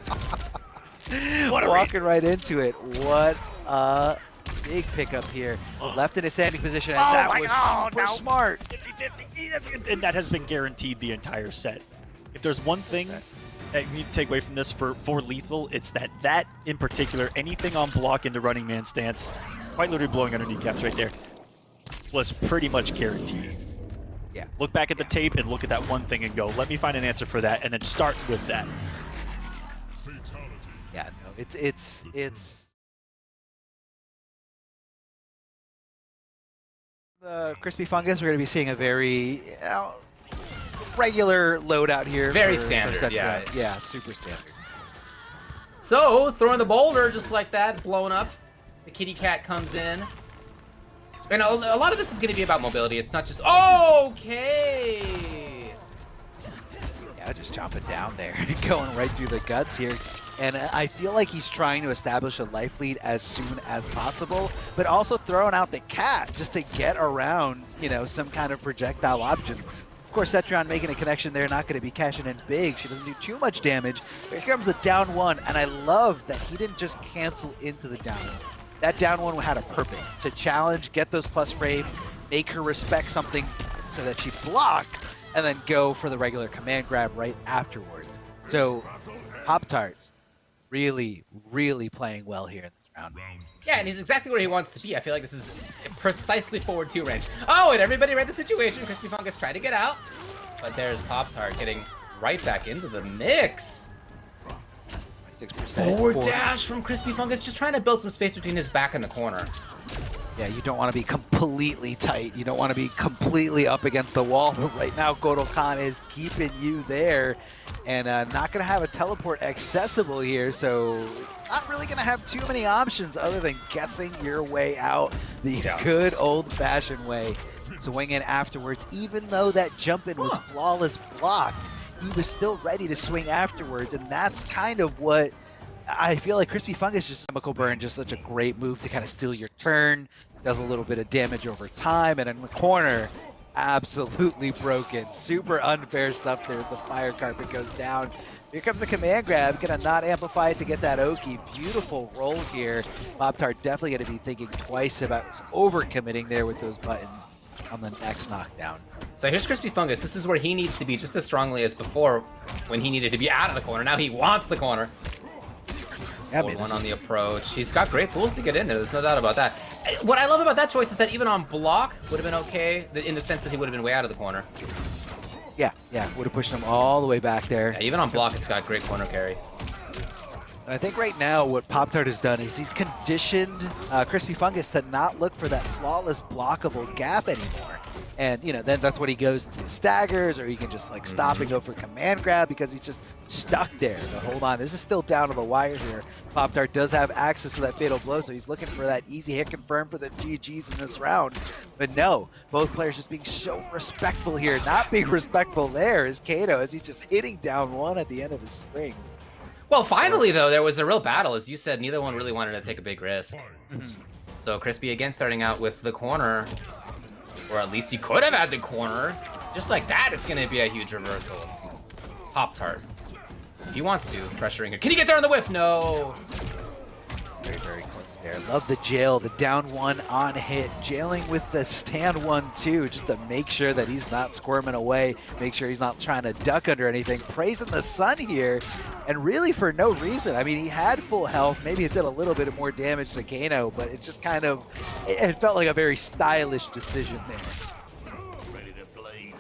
What a Walking right into it. What a big pickup here. Left in a standing position, and that was super smart. 50-50, and that has been guaranteed the entire set. If there's one thing that you need to take away from this for Lethal, it's that in particular, anything on block into running man stance, quite literally blowing under kneecaps right there, was pretty much guaranteed. Yeah. Look back at the tape and look at that one thing and go, let me find an answer for that, and then start with that. Yeah, no, it's the Krispifungus. We're going to be seeing a very regular loadout here. Very standard, yeah. Yeah, super standard. So, throwing the boulder just like that, blowing up. The kitty cat comes in. And a lot of this is going to be about mobility. It's not just, okay! Yeah, just chomping down there, going right through the guts here. And I feel like he's trying to establish a life lead as soon as possible, but also throwing out the cat just to get around, you know, some kind of projectile options. Of course, Cetrion making a connection there, not going to be cashing in big. She doesn't do too much damage. Here comes the down one, and I love that he didn't just cancel into the down one. That down one had a purpose, to challenge, get those plus frames, make her respect something so that she block, and then go for the regular command grab right afterwards. So, POPTART really, really playing well here in this round. Yeah, and he's exactly where he wants to be. I feel like this is precisely forward 2 range. Oh, and everybody read the situation. Krispifungus tried to get out, but there's POPTART getting right back into the mix. 6% Forward dash from Krispifungus, just trying to build some space between his back and the corner. Yeah, you don't want to be completely tight. You don't want to be completely up against the wall. But right now, Kahn is keeping you there, and not going to have a teleport accessible here. So not really going to have too many options other than guessing your way out the good old-fashioned way. Swing in afterwards, even though that jump in was flawless blocked. He was still ready to swing afterwards, and that's kind of what I feel like Krispifungus just chemical burn, just such a great move to kind of steal your turn, does a little bit of damage over time, and in the corner, absolutely broken. Super unfair stuff there as the fire carpet goes down. Here comes the command grab, gonna not amplify it to get that Oki. Beautiful roll here. POPTART definitely gonna be thinking twice about overcommitting there with those buttons on the next knockdown. So here's Krispifungus. This is where he needs to be just as strongly as before when he needed to be out of the corner. Now he wants the corner. Yeah, One on the approach. He's got great tools to get in there. There's no doubt about that. What I love about that choice is that even on block would have been okay in the sense that he would have been way out of the corner. Yeah, would have pushed him all the way back there. Yeah, even on block, it's got great corner carry. And I think right now what POPTART has done is he's conditioned Krispifungus to not look for that flawless blockable gap anymore. And, you know, then that's when he goes to the staggers, or he can just, like, stop and go for command grab because he's just stuck there. But hold on, this is still down to the wire here. POPTART does have access to that fatal blow, so he's looking for that easy hit confirm for the GGs in this round. But no, both players just being so respectful here. Not being respectful there is Kano, as he's just hitting down one at the end of his string. Well, finally, though, there was a real battle. As you said, neither one really wanted to take a big risk. So Crispy again starting out with the corner. Or at least he could have had the corner. Just like that, it's going to be a huge reversal. It's POPTART. If he wants to, pressuring her. Can he get there on the whiff? No. Very, very close there. Love the jail, the down one on hit. Jailing with the stand one, too, just to make sure that he's not squirming away. Make sure he's not trying to duck under anything. Praising the sun here, and really for no reason. I mean, he had full health. Maybe it did a little bit more damage to Kano, but it just kind of, it felt like a very stylish decision there.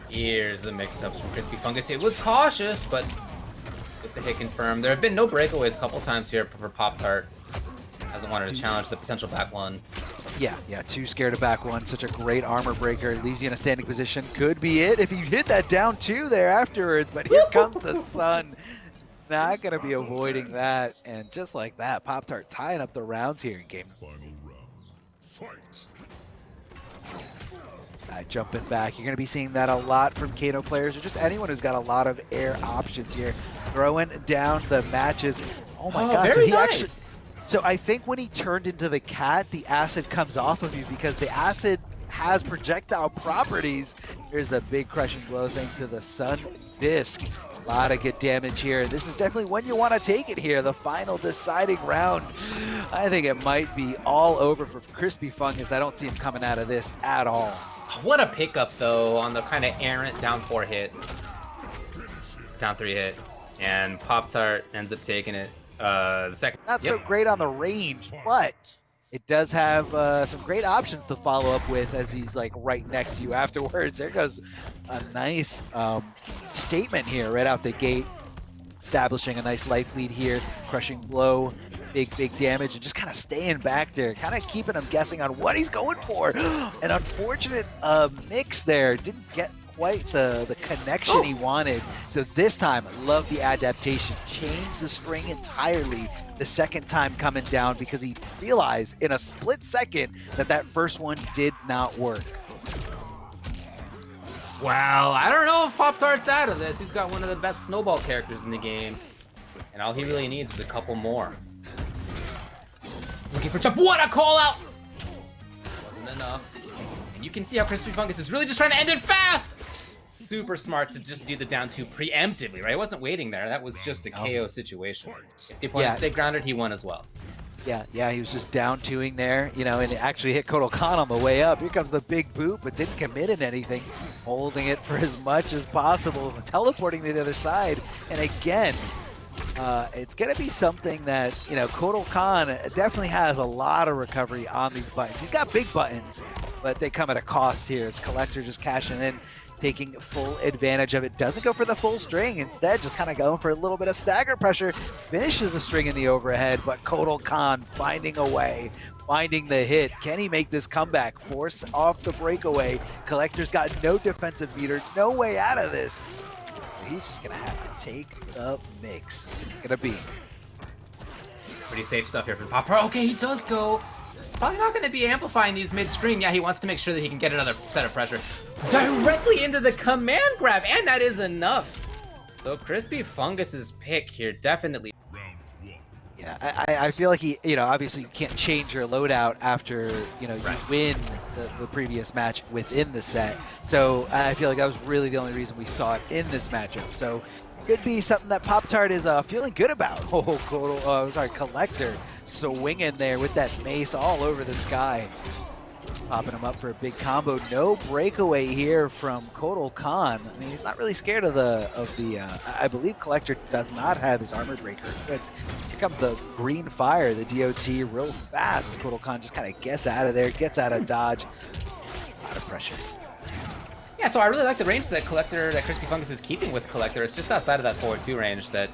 Here's the mix-ups from Krispifungus. It was cautious, but with the hit confirmed. There have been no breakaways a couple times here for POPTART. Hasn't wanted to challenge the potential back one. Yeah, too scared to back one. Such a great armor breaker. Leaves you in a standing position. Could be it if you hit that down two there afterwards, but here comes the sun. Not gonna be avoiding that. And just like that, Pop-Tart tying up the rounds here in game. Final round. Fight. Jumping back, you're gonna be seeing that a lot from Kano players, or just anyone who's got a lot of air options here. Throwing down the matches. Oh my god, so very he nice. actually... So I think when he turned into the cat, the acid comes off of you because the acid has projectile properties. Here's the big crushing blow thanks to the sun disc. A lot of good damage here. This is definitely when you want to take it here. The final deciding round. I think it might be all over for Krispifungus. I don't see him coming out of this at all. What a pickup, though, on the kind of errant down 4 hit. Down 3 hit. And Pop-Tart ends up taking it. The second. Not so great on the range, but it does have some great options to follow up with as he's like right next to you afterwards. There goes a nice statement here right out the gate, establishing a nice life lead here, crushing blow, big damage, and just kind of staying back there, kind of keeping him guessing on what he's going for. An unfortunate mix there, didn't get quite the connection he wanted. So this time, love the adaptation. Changed the string entirely the second time coming down because he realized in a split second that that first one did not work. Wow, I don't know if Pop-Tart's out of this. He's got one of the best snowball characters in the game. And all he really needs is a couple more. Looking for jump. What a call out! Wasn't enough. And you can see how Krispifungus is really just trying to end it fast! Super smart to just do the down 2 preemptively, right? He wasn't waiting there. That was just a KO situation. If the opponent stayed grounded, he won as well. Yeah, he was just down 2ing there, you know, and it actually hit Kotal Kahn on the way up. Here comes the big boot, but didn't commit in anything. Holding it for as much as possible, teleporting to the other side. And again, it's going to be something that, you know, Kotal Kahn definitely has a lot of recovery on these buttons. He's got big buttons, but they come at a cost here. It's Kollector just cashing in, taking full advantage of it. Doesn't go for the full string. Instead, just kind of going for a little bit of stagger pressure. Finishes the string in the overhead, but Kotal Kahn finding a way, finding the hit. Can he make this comeback? Force off the breakaway. Kollector's got no defensive meter, no way out of this. He's just going to have to take the mix. It's going to be Pretty safe stuff here from Pop-Tart. Okay, he does go. Probably not going to be amplifying these mid-screen. Yeah, he wants to make sure that he can get another set of pressure directly into the command grab, and that is enough. So Krispifungus's pick here definitely. Yeah, I feel like he, you know, obviously you can't change your loadout after, you know, you win the previous match within the set. So I feel like that was really the only reason we saw it in this matchup. So could be something that Pop-Tart is feeling good about. Oh, Kollector swinging there with that mace all over the sky. Popping him up for a big combo. No breakaway here from Kotal Kahn. I mean, he's not really scared of the I believe Kollector does not have his armor breaker. But here comes the green fire, the DOT real fast as Kotal Kahn just kind of gets out of there, gets out of dodge. A lot of pressure. Yeah, so I really like the range that Krispifungus is keeping with Kollector. It's just outside of that forward 2 range that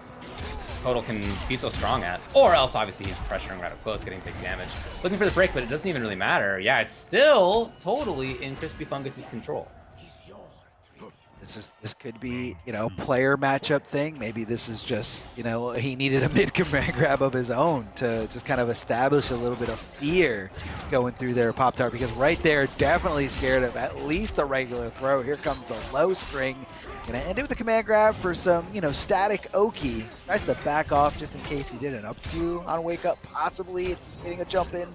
Kotal can be so strong at. Or else, obviously, he's pressuring right up close, getting big damage. Looking for the break, but it doesn't even really matter. Yeah, it's still totally in Krispifungus's control. This could be, you know, player matchup thing. Maybe this is just, you know, he needed a mid-command grab of his own to just kind of establish a little bit of fear going through there, Pop-Tart, because right there, definitely scared of at least the regular throw. Here comes the low string. Gonna end it with a command grab for some, you know, static Oki. Tries to back off just in case he did an up 2 on wake up, possibly anticipating a jump in.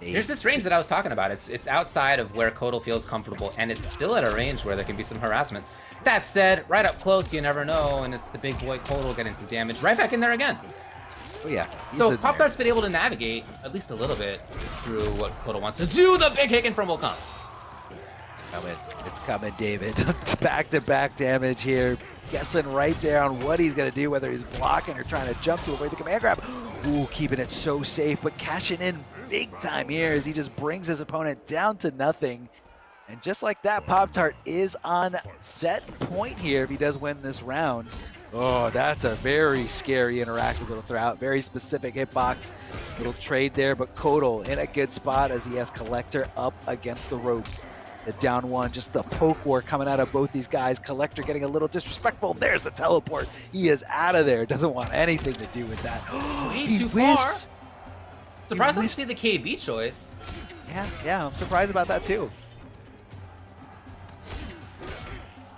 Here's this range that I was talking about. It's outside of where Kotal feels comfortable, and it's still at a range where there can be some harassment. That said, right up close, you never know, and it's the big boy Kotal getting some damage. Right back in there again. Oh yeah. So Pop-Tart's been able to navigate at least a little bit through what Kotal wants to do. The big Hicken from will come. It's coming, David. Back-to-back damage here. Guessing right there on what he's going to do, whether he's blocking or trying to jump to avoid the command grab. Ooh, keeping it so safe, but cashing in big time here as he just brings his opponent down to nothing. And just like that, Pop-Tart is on set point here if he does win this round. Oh, that's a very scary interactive little throw out. Very specific hitbox. Little trade there, but Kotal in a good spot as he has Kollector up against the ropes. The down one, just the poke war coming out of both these guys. Kollector getting a little disrespectful. There's the teleport. He is out of there. Doesn't want anything to do with that. Way He too whiffs. far. Surprised to see the KB choice. Yeah, I'm surprised about that too.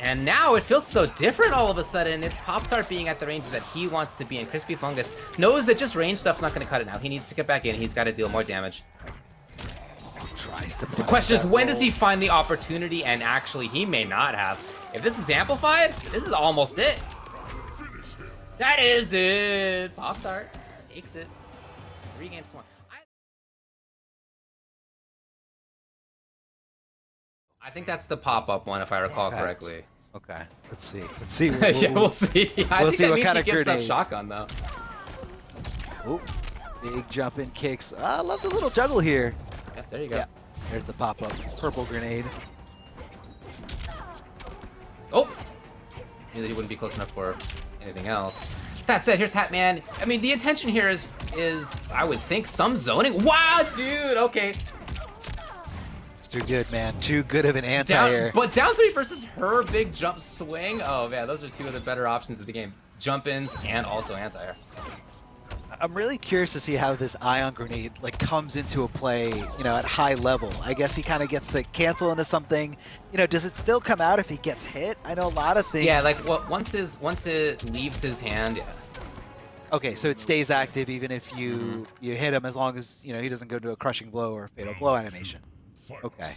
And now it feels so different all of a sudden. It's Pop-Tart being at the ranges that he wants to be, and Krispifungus knows that just range stuff's not going to cut it now. He needs to get back in. He's got to deal more damage. Tries to. The question is, when does he find the opportunity? And actually, he may not have. If this is amplified, this is almost it. That is it. Pop-Tart takes it. 3 games to 1. I think that's the pop-up one, if I recall correctly. Okay, let's see. Let's see. Yeah, we'll see. I think see that what means kind he of gives up grenades. shotgun, though. Oh, big jump in kicks. I love the little juggle here. Yeah, there you go. Yeah, there's the pop-up. Purple grenade. Oh! Knew that he wouldn't be close enough for anything else. That said, here's HatMan. I mean, the intention here is I would think, some zoning. Wow, dude! Okay. It's too good, man. Too good of an anti-air. But down 3 versus her big jump swing. Oh, man, those are 2 of the better options of the game. Jump-ins and also anti-air. I'm really curious to see how this ion grenade like comes into a play, you know, at high level. I guess he kind of gets to cancel into something. You know, does it still come out if he gets hit? I know a lot of things. Yeah, like once it leaves his hand, yeah. Okay, so it stays active even if you hit him, as long as, you know, he doesn't go to a crushing blow or a fatal blow animation. Okay.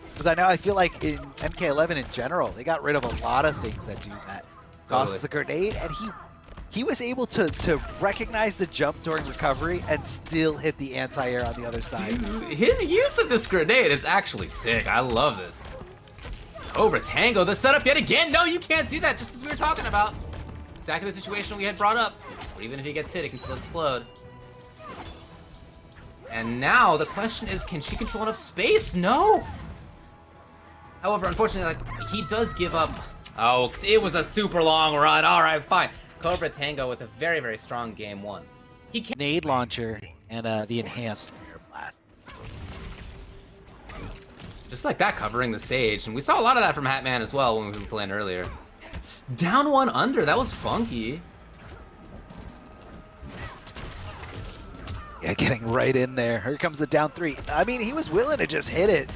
Because I feel like in MK11 in general, they got rid of a lot of things that do that. Tosses the grenade, and he was able to recognize the jump during recovery and still hit the anti-air on the other side. Dude, his use of this grenade is actually sick. I love this. CobraTango, the setup yet again. No, you can't do that, just as we were talking about. Exactly the situation we had brought up. Or even if he gets hit, it can still explode. And now the question is, can she control enough space? No. However, unfortunately, like, he does give up. Oh, it was a super long run. All right, fine. CobraTango with a very, very strong game 1. He can Grenade launcher and the enhanced air blast. just like that, covering the stage, and we saw a lot of that from HatMan as well when we were playing earlier. Down 1 under, that was funky. Yeah, getting right in there. Here comes the down 3. I mean, he was willing to just hit it.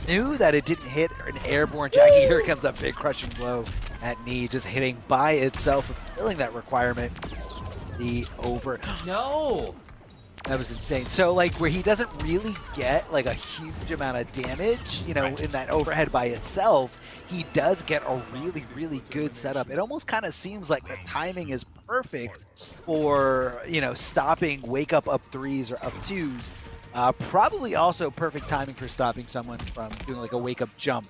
Knew that it didn't hit an airborne Jacqui. Here comes a big crushing blow at knee, just hitting by itself, fulfilling that requirement. The over. No. That was insane. So, like, where he doesn't really get, like, a huge amount of damage, you know, in that overhead by itself, he does get a really, really good setup. It almost kind of seems like the timing is perfect for, you know, stopping wake up 3s or up 2s. Probably also perfect timing for stopping someone from doing, like, a wake-up jump.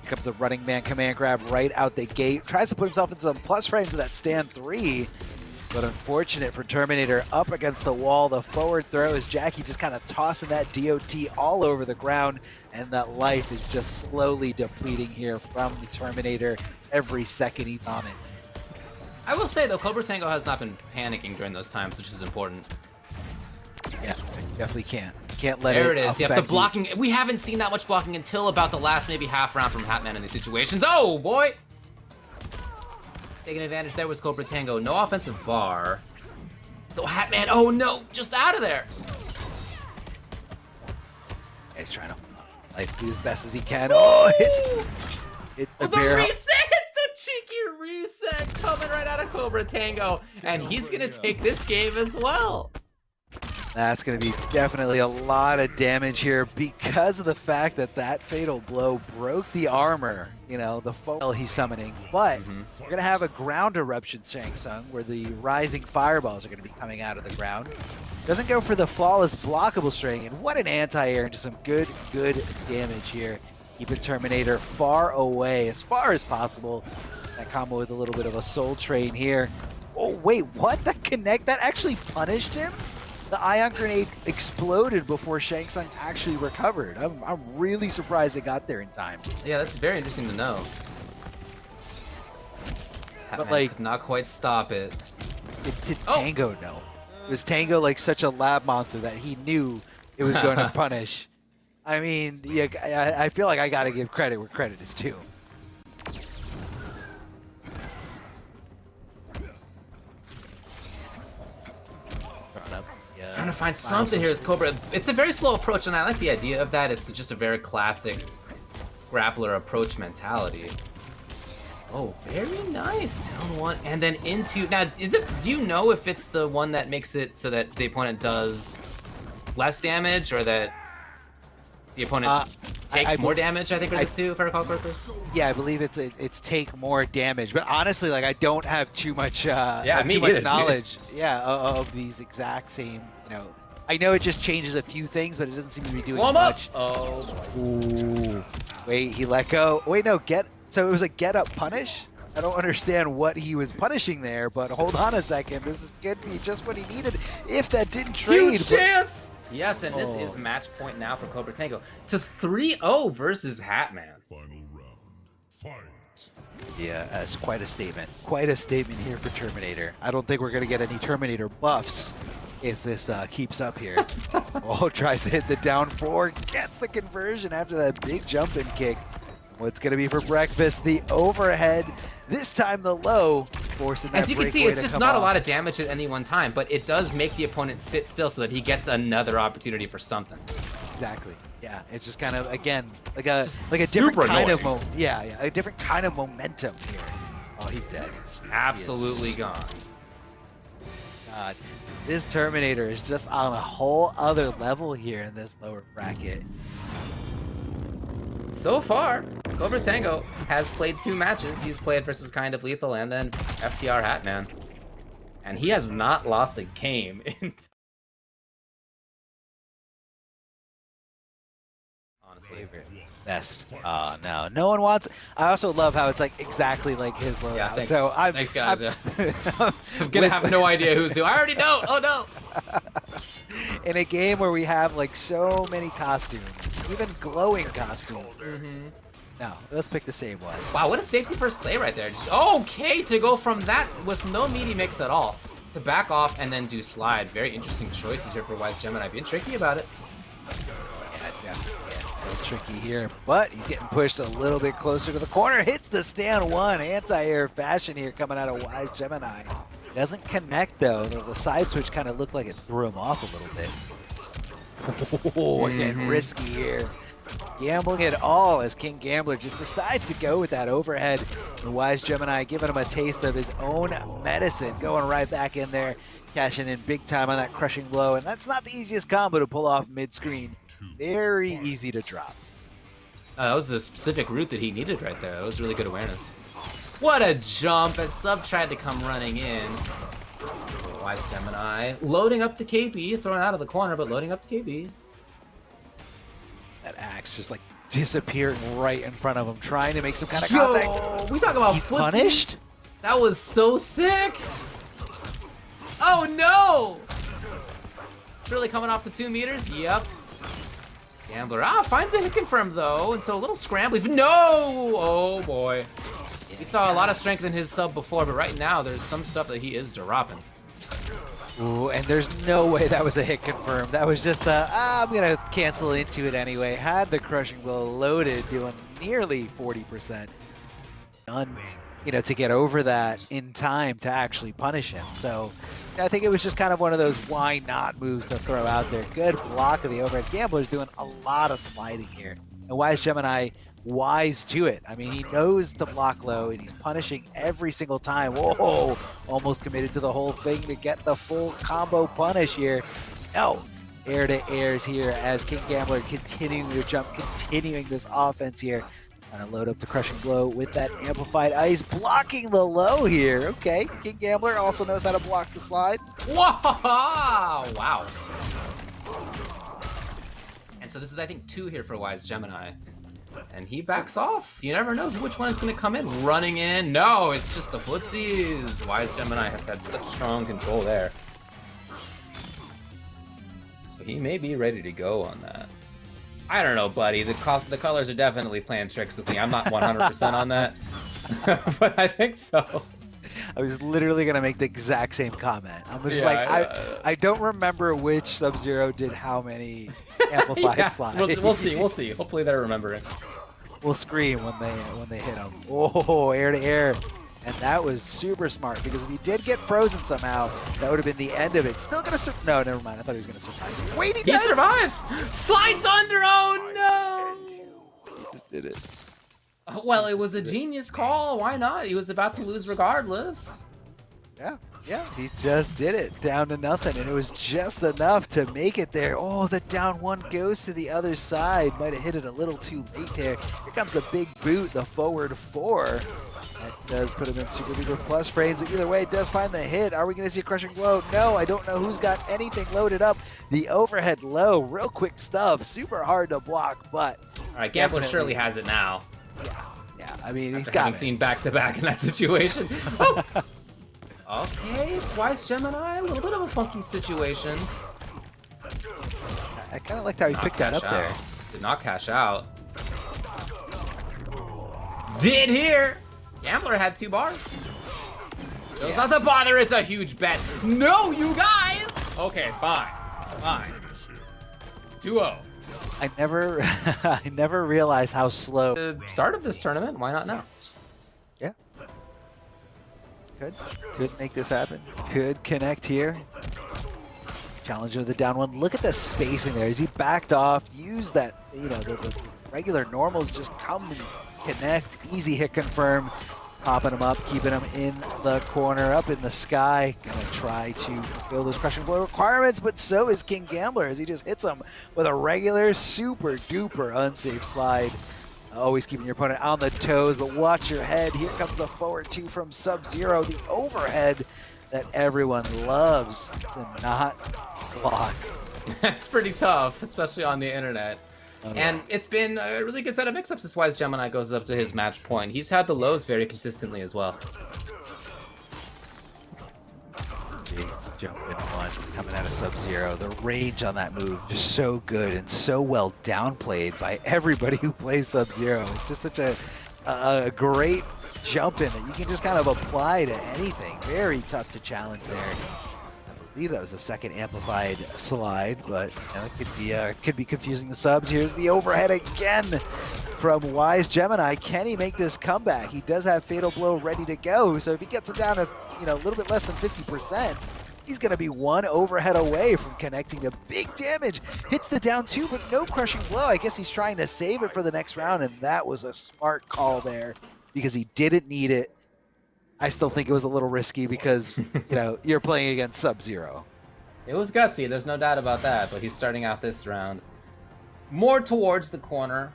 Here comes the running man command grab right out the gate. Tries to put himself in some plus frames with that stand 3. But unfortunate for Terminator, up against the wall. The forward throw is Jacqui just kind of tossing that DOT all over the ground, and that life is just slowly depleting here from the Terminator every second he's on it. I will say, though, CobraTango has not been panicking during those times, which is important. Yeah, definitely can't. Can't let it There it is. Yep, the affect you. blocking. We haven't seen that much blocking until about the last maybe half round from HatMan in these situations. Oh, boy! Taking advantage there was CobraTango. No offensive bar. So HatMan, oh no, just out of there. He's trying to like, do as best as he can. Oh, hit the The bear. reset! The cheeky reset coming right out of CobraTango. And he's going to take this game as well. That's going to be definitely a lot of damage here because of the fact that that fatal blow broke the armor, you know, the foe he's summoning. But we're going to have a ground eruption, Shang, where the rising fireballs are going to be coming out of the ground. Doesn't go for the flawless blockable string, and what an anti-air into some good damage here. Keeping Terminator far away as far as possible. That combo with a little bit of a soul train here. Oh, wait, what? That connect? That actually punished him? The ion grenade exploded before Shang Tsung actually recovered. I'm really surprised it got there in time. Yeah, that's very interesting to know. but HatMan like could not quite stop it. did Tango know? Was Tango like such a lab monster that he knew it was going to punish? I mean, yeah, I feel like I gotta give credit where credit is due. Trying to find something here as Cobra. It's a very slow approach, and I like the idea of that. It's just a very classic grappler approach mentality. Oh, very nice. Down one, and then into. Now, is it? Do you know if it's the one that makes it so that the opponent does less damage, or that the opponent takes more damage? I think are the two, if I recall correctly. Yeah, I believe it's take more damage. But honestly, like I don't have too much knowledge. Yeah, of these exact same. You know, I know it just changes a few things, but it doesn't seem to be doing much. Oh. Ooh. Wait, he let go. Wait, no, so it was a get up punish? I don't understand what he was punishing there, but hold on a second. This could be just what he needed if that didn't trade. Huge chance! Yes, and this is match point now for CobraTango to 3-0 versus HatMan. Final round. Fight. Yeah, that's quite a statement. Quite a statement here for Terminator. I don't think we're going to get any Terminator buffs if this keeps up here. Oh, tries to hit the down 4, gets the conversion after that big jumping kick. What's going to be for breakfast? The overhead, this time the low, forcing that As you can see, breakaway it's to just come not a off. lot of damage at any one time, but it does make the opponent sit still so that he gets another opportunity for something. Exactly. Yeah, it's just kind of again like a different kind of a different kind of momentum here. Oh, he's dead. Absolutely gone. God, this Terminator is just on a whole other level here in this lower bracket. So far, CobraTango has played 2 matches. He's played versus KindofLethal and then FTR HatMan. And he has not lost a game in honestly. Best. Oh no, no one wants. I also love how it's like exactly like his loadout. Yeah, thanks. So Thanks, guys. I'm gonna have no idea who's who. I already know. Oh no. In a game where we have like so many costumes, even glowing costumes. No, let's pick the same one. Wow, what a safety first play right there. Just okay to go from that with no meaty mix at all to back off and then do slide. Very interesting choices here for WiZEGEMiNi. Being tricky about it. Yeah, a little tricky here, but he's getting pushed a little bit closer to the corner. Hits the stand 1, anti-air fashion here coming out of WiZEGEMiNi. Doesn't connect though. The side switch kind of looked like it threw him off a little bit. Oh, getting risky here. Gambling it all as KingGambler just decides to go with that overhead. And WiZEGEMiNi giving him a taste of his own medicine, going right back in there, cashing in big time on that crushing blow. And that's not the easiest combo to pull off mid-screen. Very easy to drop. That was a specific route that he needed right there. That was really good awareness. What a jump as Sub tried to come running in. WiZEGEMiNi loading up the KB, thrown out of the corner, but loading up the KB. That axe just like disappearing right in front of him, trying to make some kind of contact. We talk about He footsies. punished? That was so sick. Oh no! It's really coming off the 2 meters. Yep. Gambler finds a hit confirmed though, and so a little scrambly. No! Oh boy. We saw a lot of strength in his sub before, but right now there's some stuff that he is dropping. Ooh, and there's no way that was a hit confirmed. That was just a, I'm gonna cancel into it anyway. Had the crushing blow loaded, doing nearly 40%. Done, you know, to get over that in time to actually punish him. So I think it was just kind of one of those why not moves to throw out there. Good block of the overhead. Gambler's doing a lot of sliding here. And WiZEGEMiNi wise to it. I mean, he knows to block low and he's punishing every single time. Whoa, almost committed to the whole thing to get the full combo punish here. No, air to airs here as KingGambler continuing to jump, continuing this offense here. Trying to load up the crushing blow with that amplified ice, blocking the low here. Okay, KingGambler also knows how to block the slide. Wow! And so this is, I think, 2 here for WiZEGEMiNi. And he backs off. You never know which one is going to come in. Running in. No, it's just the footsies. WiZEGEMiNi has had such strong control there. So he may be ready to go on that. I don't know, buddy. The colors are definitely playing tricks with me. I'm not 100% on that. But I think so. I was literally gonna make the exact same comment. I'm just Yeah, like, I don't remember which Sub-Zero did how many amplified Yeah, slides. we'll see. Hopefully they remember it. We'll scream when they hit him. Oh, air to air. And that was super smart, because if he did get frozen somehow, that would have been the end of it. Still gonna no, never mind. I thought he was gonna survive. Wait, he does! survives! Slides under, oh no! He just did it. Well, it was a genius call. Why not? He was about to lose regardless. Yeah, he just did it. Down to nothing, and it was just enough to make it there. Oh, the down one goes to the other side. Might have hit it a little too late there. Here comes the big boot, the forward 4. That does put him in super duper plus frames, but either way, it does find the hit. Are we going to see a crushing blow? No, I don't know who's got anything loaded up. The overhead low, real quick stuff, super hard to block, but... All right, Gambler surely has it now. Yeah, I mean, he's After got having seen back-to-back in that situation. Oh. Okay, WiZEGEMiNi, a little bit of a funky situation. I kind of liked how he picked that up there. Did not cash out. Did here! Gambler had 2 bars. It's not the bother, it's a huge bet. No, you guys! Okay, fine. 2-0. I never realized how slow. The start of this tournament, why not now? Yeah. Could make this happen. Could connect here. Challenger of the down one. Look at the spacing there. As he backed off, used that, you know, the regular normals, just come and connect. Easy hit confirm. Popping him up, keeping him in the corner, up in the sky. Gonna try to fulfill those crushing blow requirements, but so is KingGambler as he just hits him with a regular super duper unsafe slide. Always keeping your opponent on the toes, but watch your head. Here comes the forward 2 from Sub-Zero, the overhead that everyone loves to not block. That's pretty tough, especially on the internet. And it's been a really good set of mix-ups as WiZEGEMiNi goes up to his match point. He's had the lows very consistently as well. Big jump in one coming out of Sub-Zero. The range on that move just so good and so well downplayed by everybody who plays Sub-Zero. It's just such a great jump in that you can just kind of apply to anything. Very tough to challenge there. I believe that was the second amplified slide, but you know, it could be confusing the subs. Here's the overhead again from WiZEGEMiNi. Can he make this comeback? He does have Fatal Blow ready to go, so if he gets him down to, you know, a little bit less than 50%, he's going to be one overhead away from connecting the big damage. Hits the down 2, but no crushing blow. I guess he's trying to save it for the next round, and that was a smart call there because he didn't need it. I still think it was a little risky because, you know, you're playing against Sub-Zero. It was gutsy, there's no doubt about that, but he's starting out this round more towards the corner,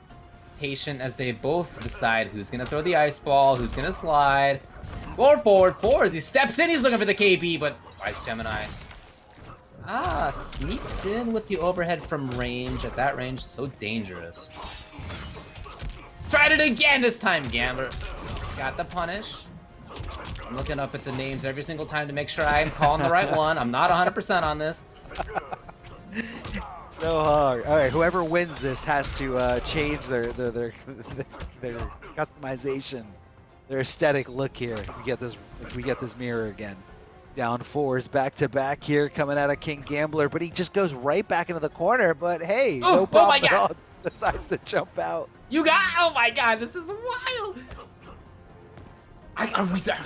patient as they both decide who's going to throw the ice ball, who's going to slide. Forward 4 as he steps in, he's looking for the KB, but WiZEGEMiNi sneaks in with the overhead from range. At that range, so dangerous. Tried it again this time, Gambler. Got the punish. I'm looking up at the names every single time to make sure I'm calling the right one. I'm not 100% on this. So hard. All right, whoever wins this has to change their customization, their aesthetic look here. If we get this mirror again. Down 4s back to back here coming out of KingGambler, but he just goes right back into the corner. But hey, no problem at all. Decides to jump out. You got, oh my god, this is wild. Are we there?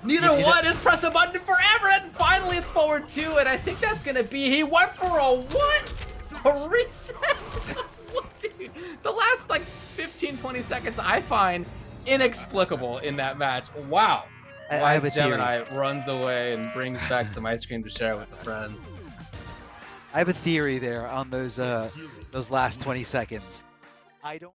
Neither one has pressed the button forever, and finally it's forward 2, and I think that's gonna be, he went for a what? A reset? Dude, the last like 15-20 seconds I find inexplicable in that match. Wow. WiZEGEMiNi runs away and brings back some ice cream to share with the friends. I have a theory there on those last 20 seconds. I don't.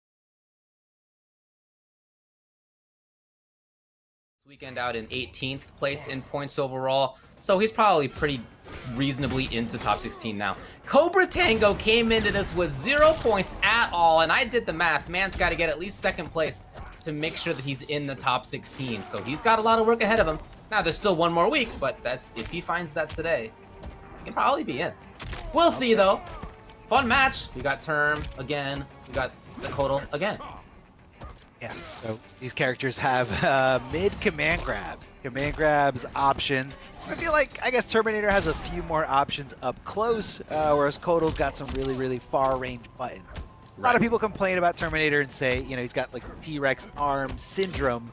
Weekend out in 18th place in points overall, so he's probably pretty reasonably into top 16 now. CobraTango came into this with 0 points at all, and I did the math. Man's got to get at least 2nd place to make sure that he's in the top 16, so he's got a lot of work ahead of him. Now, there's still one more week, but that's if he finds that today, he can probably be in. We'll see, though. Fun match. We got Term again. We got the Kotal again. Yeah, so these characters have mid command grabs options. I feel like, I guess Terminator has a few more options up close, whereas Kotal's got some really, really far range buttons. A lot of people complain about Terminator and say, you know, he's got like T-Rex arm syndrome,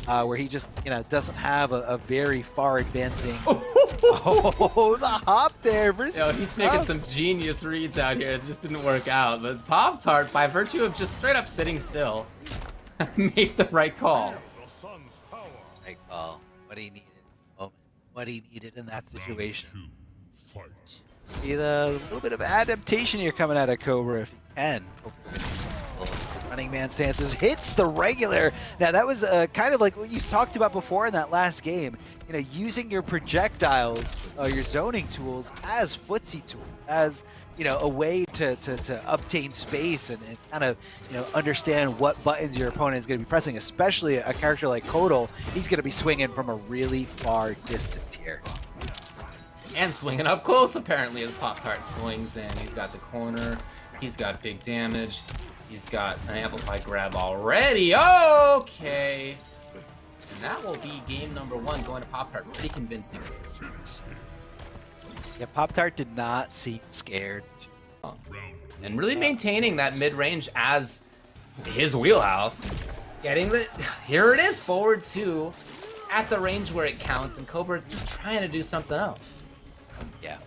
where he just, you know, doesn't have a very far advancing. Oh, the hop there. Yo, he's making some genius reads out here. It just didn't work out. But Pop-Tart, by virtue of just straight up sitting still, made the right call. Right call. What he needed. What he needed in that situation. Fight. See the little bit of adaptation here coming out of Cobra if you can. Running man stances hits the regular. Now that was kind of like what you talked about before in that last game. You know, using your projectiles, your zoning tools as footsie tools, as you know, a way to obtain space and kind of, you know, understand what buttons your opponent is going to be pressing. Especially a character like Kotal, he's going to be swinging from a really far distance here. And swinging up close, apparently, as Pop-Tart swings in. He's got the corner. He's got big damage. He's got an amplified grab already. Okay. And that will be game number 1 going to Pop-Tart pretty convincingly. Yeah, Pop-Tart did not seem scared. And really maintaining that mid-range as his wheelhouse. Getting the... Here it is, forward 2 at the range where it counts, and Cobra just trying to do something else. Yeah.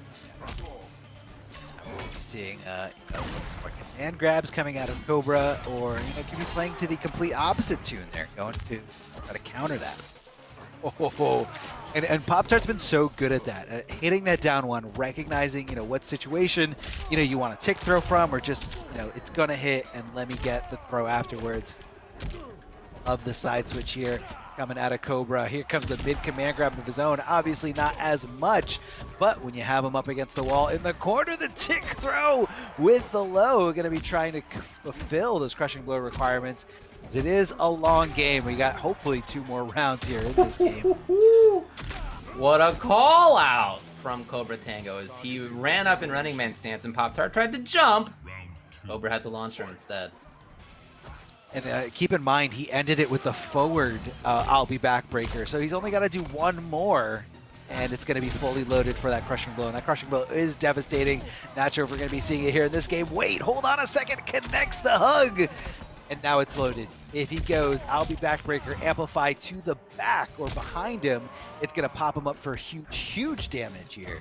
Seeing you know, more command grabs coming out of Cobra, or you know, could be playing to the complete opposite tune there, going to try to counter that. Oh, and Pop-Tart's been so good at that, hitting that down one, recognizing, you know, what situation, you know, you want to tick throw from, or just, you know, it's gonna hit and let me get the throw afterwards. Of the side switch here coming out of Cobra. Here comes the mid command grab of his own. Obviously not as much, but when you have him up against the wall in the corner, the tick throw with the low, going to be trying to fulfill those crushing blow requirements. It is a long game. We got hopefully 2 more rounds here in this game. What a call out from CobraTango as he ran up in running man stance and Pop-Tart tried to jump. Cobra had the launcher instead. And keep in mind, he ended it with the forward I'll be back breaker. So he's only got to do 1 more, and it's going to be fully loaded for that crushing blow. And that crushing blow is devastating. Not sure if we're going to be seeing it here in this game. Wait, hold on a second. Connects the hug. And now it's loaded. If he goes, I'll be back breaker, amplify to the back or behind him, it's going to pop him up for huge, huge damage here.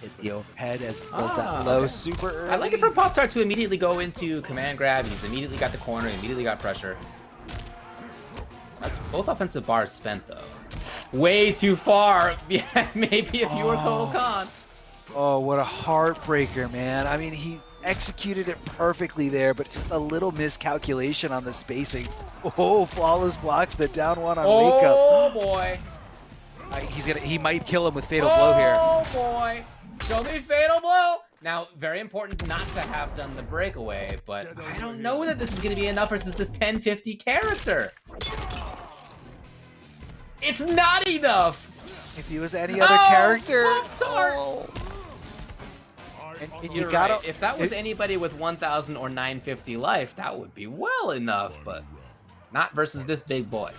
Hit the overhead as he does that low super early. I like it for Pop-Tart to immediately go into command grab. He's immediately got the corner, immediately got pressure. That's both offensive bars spent, though. Way too far. Yeah, maybe if you were Kahn. Oh, what a heartbreaker, man. I mean, he executed it perfectly there, but just a little miscalculation on the spacing. Oh, flawless blocks the down one on wake up. Oh, boy. He might kill him with fatal blow here. Oh, boy. Show me fatal blow. Now, very important not to have done the breakaway, but I don't know that this is going to be enough versus this 1050 character. It's not enough. If he was any other character. Oh. And You're right. If that was anybody with 1,000 or 950 life, that would be well enough, but not versus this big boy.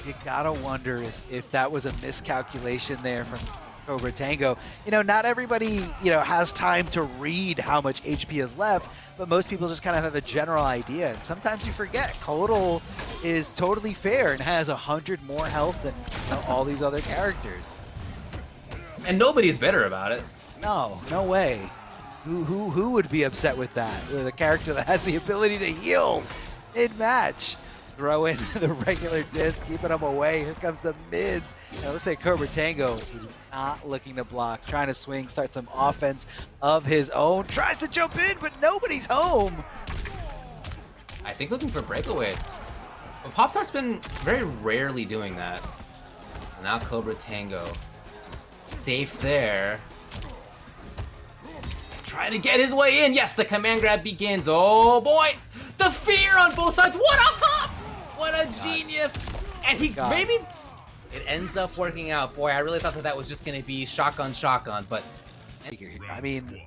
You gotta wonder if that was a miscalculation there from CobraTango. You know, not everybody, you know, has time to read how much HP is left, but most people just kind of have a general idea. And sometimes you forget Kotal is totally fair and has 100 more health than, you know, all these other characters. And nobody's bitter about it. No, no way. Who would be upset with that? With a character that has the ability to heal mid-match. Throw in the regular disc, keeping them away. Here comes the mids. Now let's say CobraTango, who's not looking to block, trying to swing, start some offense of his own. Tries to jump in, but nobody's home. I think looking for breakaway. But Pop-Tart's been very rarely doing that. And now CobraTango, safe there. Trying to get his way in. Yes, the command grab begins. Oh boy, the fear on both sides. What a hop! What a genius! And he maybe it ends up working out. Boy, I really thought that was just gonna be shotgun, but I mean,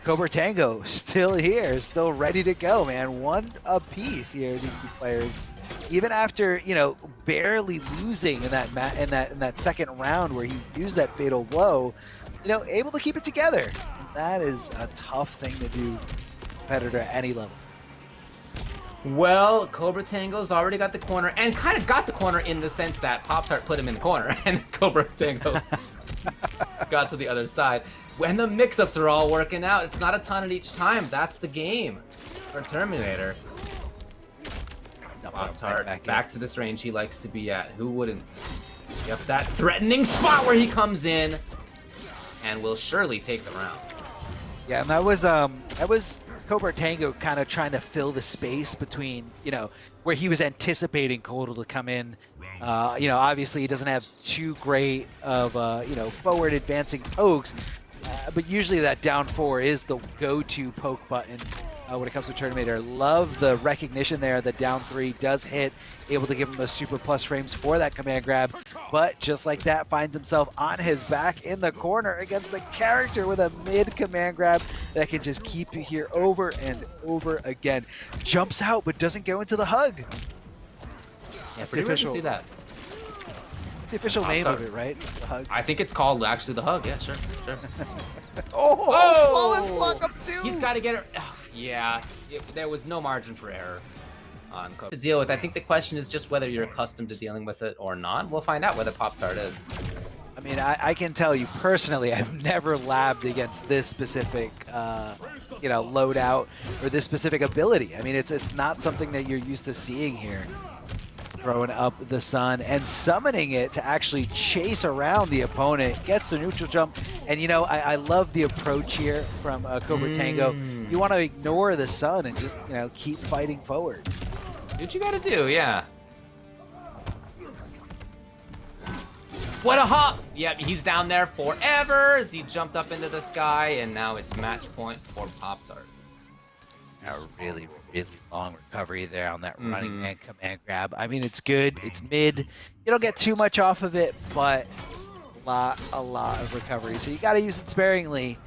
CobraTango still here, still ready to go, man. One apiece here, these two players. Even after, you know, barely losing in that second round where he used that fatal blow, you know, able to keep it together. And that is a tough thing to do, competitor at any level. Well, CobraTango's already got the corner, and kind of got the corner in the sense that Pop-Tart put him in the corner, and CobraTango got to the other side. When the mix-ups are all working out, it's not a ton at each time. That's the game for Terminator. Pop-Tart back to this range he likes to be at. Who wouldn't? Yep, that threatening spot where he comes in and will surely take the round. Yeah, and that was CobraTango kind of trying to fill the space between, you know, where he was anticipating Kotal to come in. You know, obviously he doesn't have too great of, you know, forward advancing pokes, but usually that down 4 is the go-to poke button when it comes to Terminator. Love the recognition there. The down 3 does hit, able to give him those super plus frames for that command grab, but just like that finds himself on his back in the corner against the character with a mid command grab that can just keep you here over and over again. Jumps out but doesn't go into the hug. Yeah, pretty rare to see that. It's the official name of it, right? It's the hug. I think it's called actually the hug. Yeah, sure. Flawless block up 2. He's got to get it. Oh, yeah, there was no margin for error on Kotal to deal with. I think the question is just whether you're accustomed to dealing with it or not. We'll find out whether Pop-Tart is. I mean, I can tell you personally, I've never labbed against this specific, you know, loadout or this specific ability. I mean, it's not something that you're used to seeing here. Throwing up the sun and summoning it to actually chase around the opponent, gets the neutral jump, and you know, I love the approach here from CobraTango. You want to ignore the sun and just, you know, keep fighting forward. Do what you gotta do, yeah. What a hop! Yep, he's down there forever as he jumped up into the sky, and now it's match point for Pop-Tart. A really long recovery there on that running man command grab. I mean, it's good. It's mid. You don't get too much off of it, but a lot of recovery. So you got to use it sparingly.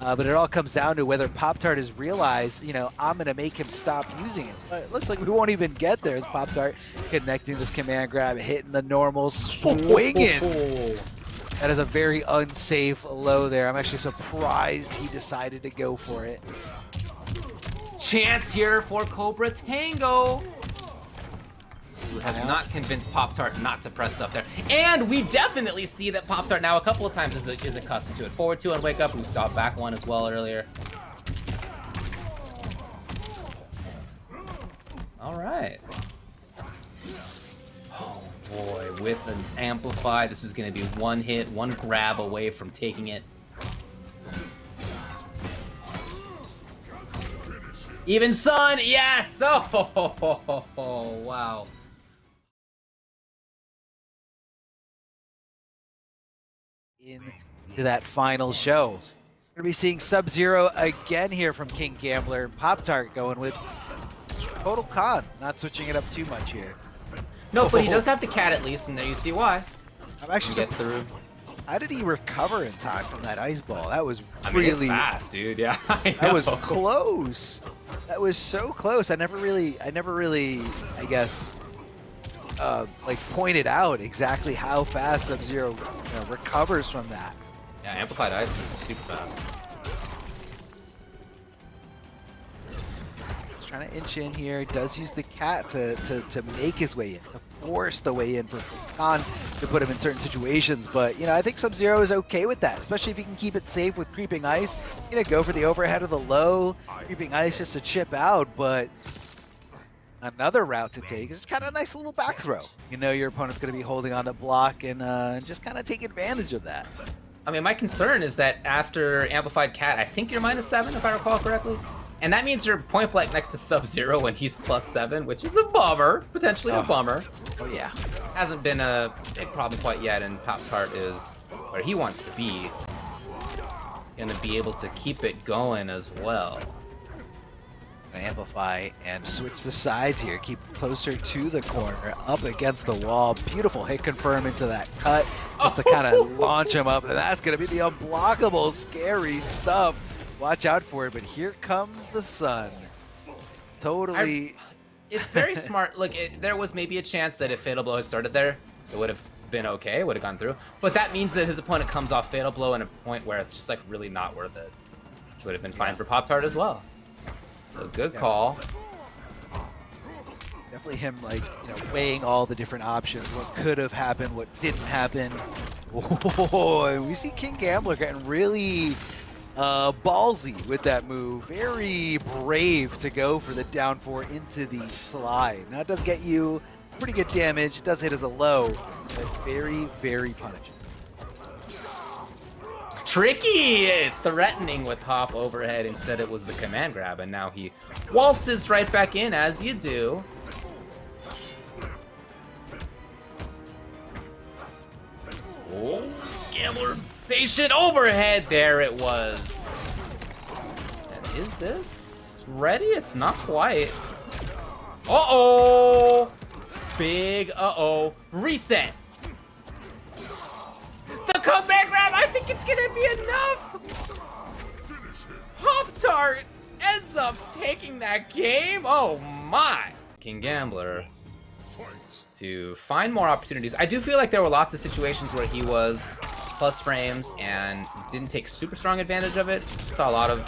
But it all comes down to whether Pop-Tart has realized, you know, I'm going to make him stop using it. But it looks like we won't even get there as Pop-Tart connecting this command grab, hitting the normal, swinging. That is a very unsafe low there. I'm actually surprised he decided to go for it. Chance here for CobraTango, who has not convinced Pop-Tart not to press stuff there. And we definitely see that Pop-Tart now a couple of times is accustomed to it. Forward 2 on Wake Up, we saw back 1 as well earlier. All right. Oh boy, with an Amplify, this is gonna be one hit, one grab away from taking it. Even Sun, yes! Oh, wow. Into that final show. We're gonna be seeing Sub-Zero again here from KingGambler. Pop-Tart going with Total Kahn, not switching it up too much here. No, but he does have the cat at least, and there you see why. I'm actually get through. How did he recover in time from that ice ball? That was really it's fast, dude. Yeah, that was close. That was so close. I never really, I guess, like pointed out exactly how fast Sub-Zero recovers from that. Yeah, Amplified Ice is super fast. Just trying to inch in here. Does use the cat to make his way in, to force the way in for Kahn to put him in certain situations. But you know, I think Sub-Zero is okay with that, especially if he can keep it safe with Creeping Ice. You know, go for the overhead of the low, Creeping Ice just to chip out, but another route to take is just kind of a nice little back throw. You know your opponent's going to be holding on to block and just kind of take advantage of that. I mean, my concern is that after Amplified Cat, I think you're -7 if I recall correctly. And that means you're point blank next to Sub-Zero when he's +7, which is a bummer, potentially a bummer. Oh yeah. Hasn't been a big problem quite yet, and Pop-Tart is where he wants to be. Gonna be able to keep it going as well. Amplify and switch the sides here. Keep closer to the corner, up against the wall. Beautiful hit confirm into that cut, just to kind of launch him up. And that's going to be the unblockable, scary stuff watch out for it, but here comes the sun. Totally. It's very smart. Look, there was maybe a chance that if Fatal Blow had started there, it would have been okay, would have gone through. But that means that his opponent comes off Fatal Blow in a point where it's just like really not worth it. Which would have been fine for Pop-Tart as well. So good call. Definitely him, like, weighing all the different options. What could have happened, what didn't happen. Oh, and we see KingGambler getting really ballsy with that move. Very brave to go for the down 4 into the slide. Now it does get you pretty good damage. It does hit as a low, but very, very punishing. Tricky! Threatening with hop overhead. Instead it was the command grab, and now he waltzes right back in, as you do. Oh, Gambler patient overhead. There it was. And is this ready? It's not quite. Uh-oh! Big uh-oh. Reset. The comeback grab, I think it's gonna be enough. Pop-Tart ends up taking that game. Oh my. KingGambler to find more opportunities. I do feel like there were lots of situations where he was plus frames and didn't take super strong advantage of it. Saw a lot of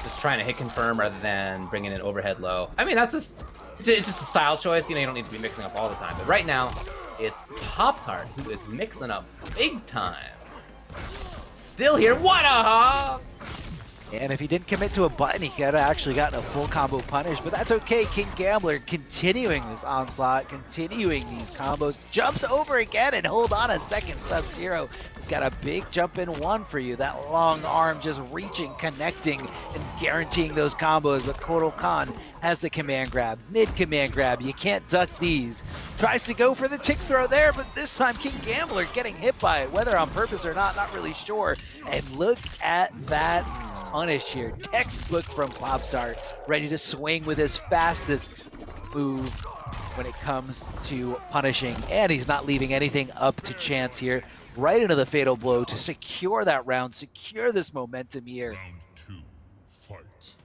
just trying to hit confirm rather than bringing it overhead low. I mean, that's just, it's just a style choice. You know, you don't need to be mixing up all the time. But right now, it's Pop-Tart who is mixing up big time. Still here, what a hop! And if he didn't commit to a button, he could have actually gotten a full combo punish, but that's okay. KingGambler continuing this onslaught, continuing these combos, jumps over again and hold on a second. Sub-Zero has got a big jump in one for you. That long arm just reaching, connecting, and guaranteeing those combos. But Kotal Kahn has the command grab, mid command grab. You can't duck these. Tries to go for the tick throw there, but this time KingGambler getting hit by it, whether on purpose or not really sure. And look at that punish here. Textbook from Pop-Tart, ready to swing with his fastest move when it comes to punishing. And he's not leaving anything up to chance here. Right into the fatal blow to secure that round, secure this momentum here. Round 2, fight.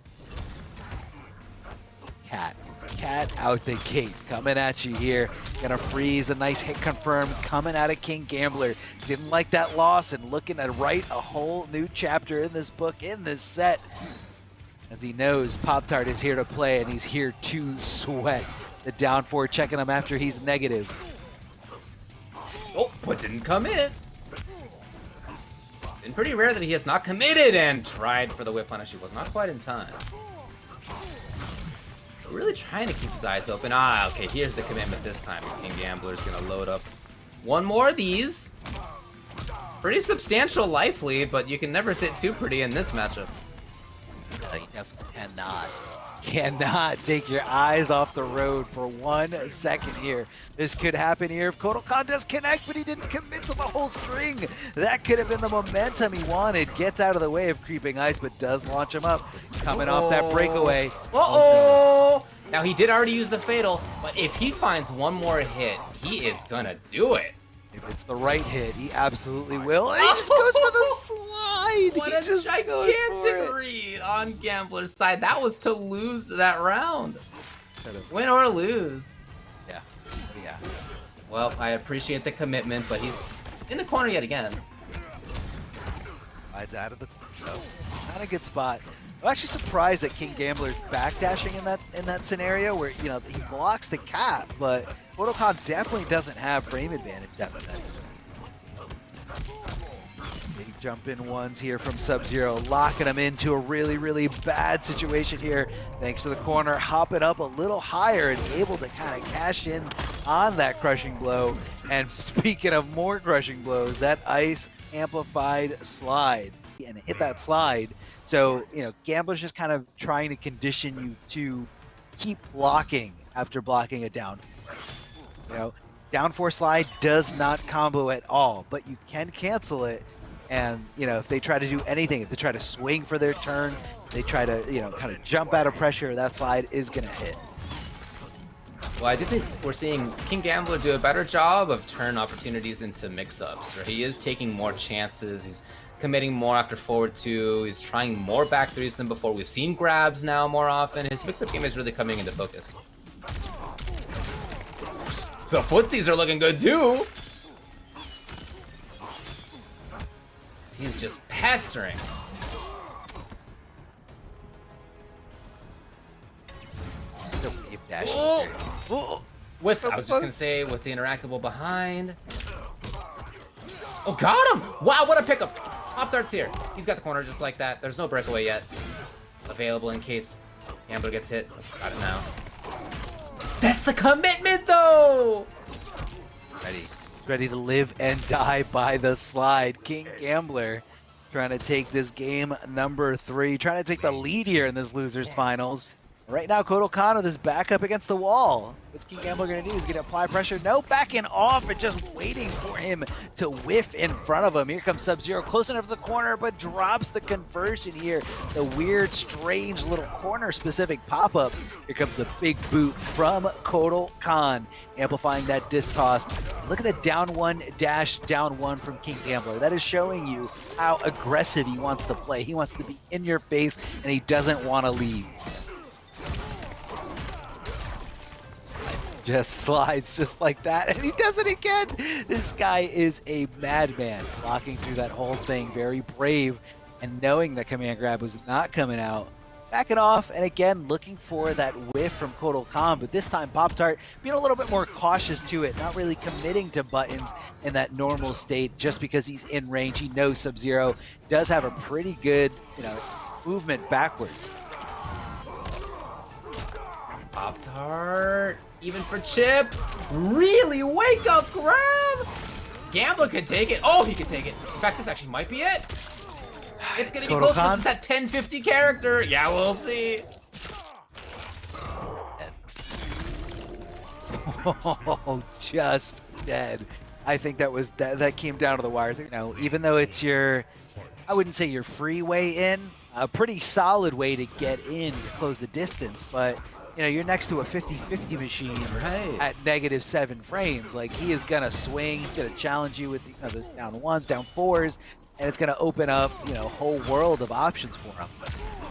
Cat out the gate, coming at you here. Gonna freeze, a nice hit confirm coming out of KingGambler. Didn't like that loss and looking to write a whole new chapter in this book, in this set. As he knows Pop-Tart is here to play and he's here to sweat. The down 4 checking him after he's negative. Oh, but didn't come in. Been pretty rare that he has not committed and tried for the whip punish. He was not quite in time. Really trying to keep his eyes open. Ah, okay, here's the commitment this time. KingGambler is gonna load up one more of these. Pretty substantial life lead, but you can never sit too pretty in this matchup. You definitely cannot take your eyes off the road for 1 second here. This could happen here if Kotal Kahn does connect, but he didn't commit to the whole string. That could have been the momentum he wanted. Gets out of the way of creeping ice, but does launch him up. Coming off that breakaway. Uh-oh! Now he did already use the fatal, but if he finds one more hit, he is gonna do it. If it's the right hit, he absolutely will. And he just goes for the slide. What a gigantic read on Gambler's side. That was to lose that round. Win or lose. Yeah. Well, I appreciate the commitment, but he's in the corner yet again. Slides out of the not a good spot. I'm actually surprised that KingGambler's backdashing in that scenario where, he blocks the cap, but Kotal Kahn definitely doesn't have frame advantage. Big jump in ones here from Sub-Zero, locking him into a really, really bad situation here. Thanks to the corner, hopping up a little higher and able to kind of cash in on that crushing blow. And speaking of more crushing blows, that ice amplified slide. And hit that slide. So, Gambler's just kind of trying to condition you to keep blocking after blocking a down. Down 4 slide does not combo at all, but you can cancel it. And, if they try to do anything, if they try to swing for their turn, they try to, kind of jump out of pressure, that slide is going to hit. Well, I do think we're seeing KingGambler do a better job of turn opportunities into mix-ups. He is taking more chances. He's committing more after forward 2. He's trying more back 3s than before. We've seen grabs now more often. His mix-up game is really coming into focus. The footsies are looking good too. He's just pestering. Oh. With, I was just gonna say, with the interactable behind. Oh, got him! Wow, what a pickup! Pop-Tart's here. He's got the corner just like that. There's no breakaway yet. Available in case Gambler gets hit. Got it now. That's the commitment, though! Ready to live and die by the slide. KingGambler trying to take this game number 3, trying to take the lead here in this losers finals. Right now, Kotal Kano is back up against the wall. What's KingGambler going to do? He's going to apply pressure. No, backing off and just waiting for him to whiff in front of him. Here comes Sub-Zero, close enough to the corner, but drops the conversion here. The weird, strange little corner-specific pop-up. Here comes the big boot from Kotal Kahn, amplifying that disc toss. Look at the down 1 dash down 1 from KingGambler. That is showing you how aggressive he wants to play. He wants to be in your face, and he doesn't want to leave. Just slides just like that, and he does it again. This guy is a madman, blocking through that whole thing, very brave, and knowing that command grab was not coming out. Backing off, and again, looking for that whiff from Kotal Kahn, but this time Pop-Tart being a little bit more cautious to it, not really committing to buttons in that normal state just because he's in range. He knows Sub-Zero does have a pretty good, movement backwards. Pop-Tart, even for Chip, really wake up grab. Gambler could take it. Oh, he could take it. In fact, this actually might be it. It's gonna be close. This is that 1050 character. Yeah, we'll see. Oh, just dead. I think that came down to the wire. Even though it's your, I wouldn't say your free way in, a pretty solid way to get in to close the distance, but you're next to a 50-50 machine at -7 frames. Like, he is gonna swing, he's gonna challenge you with those down 1s, down 4s, and it's gonna open up a whole world of options for him.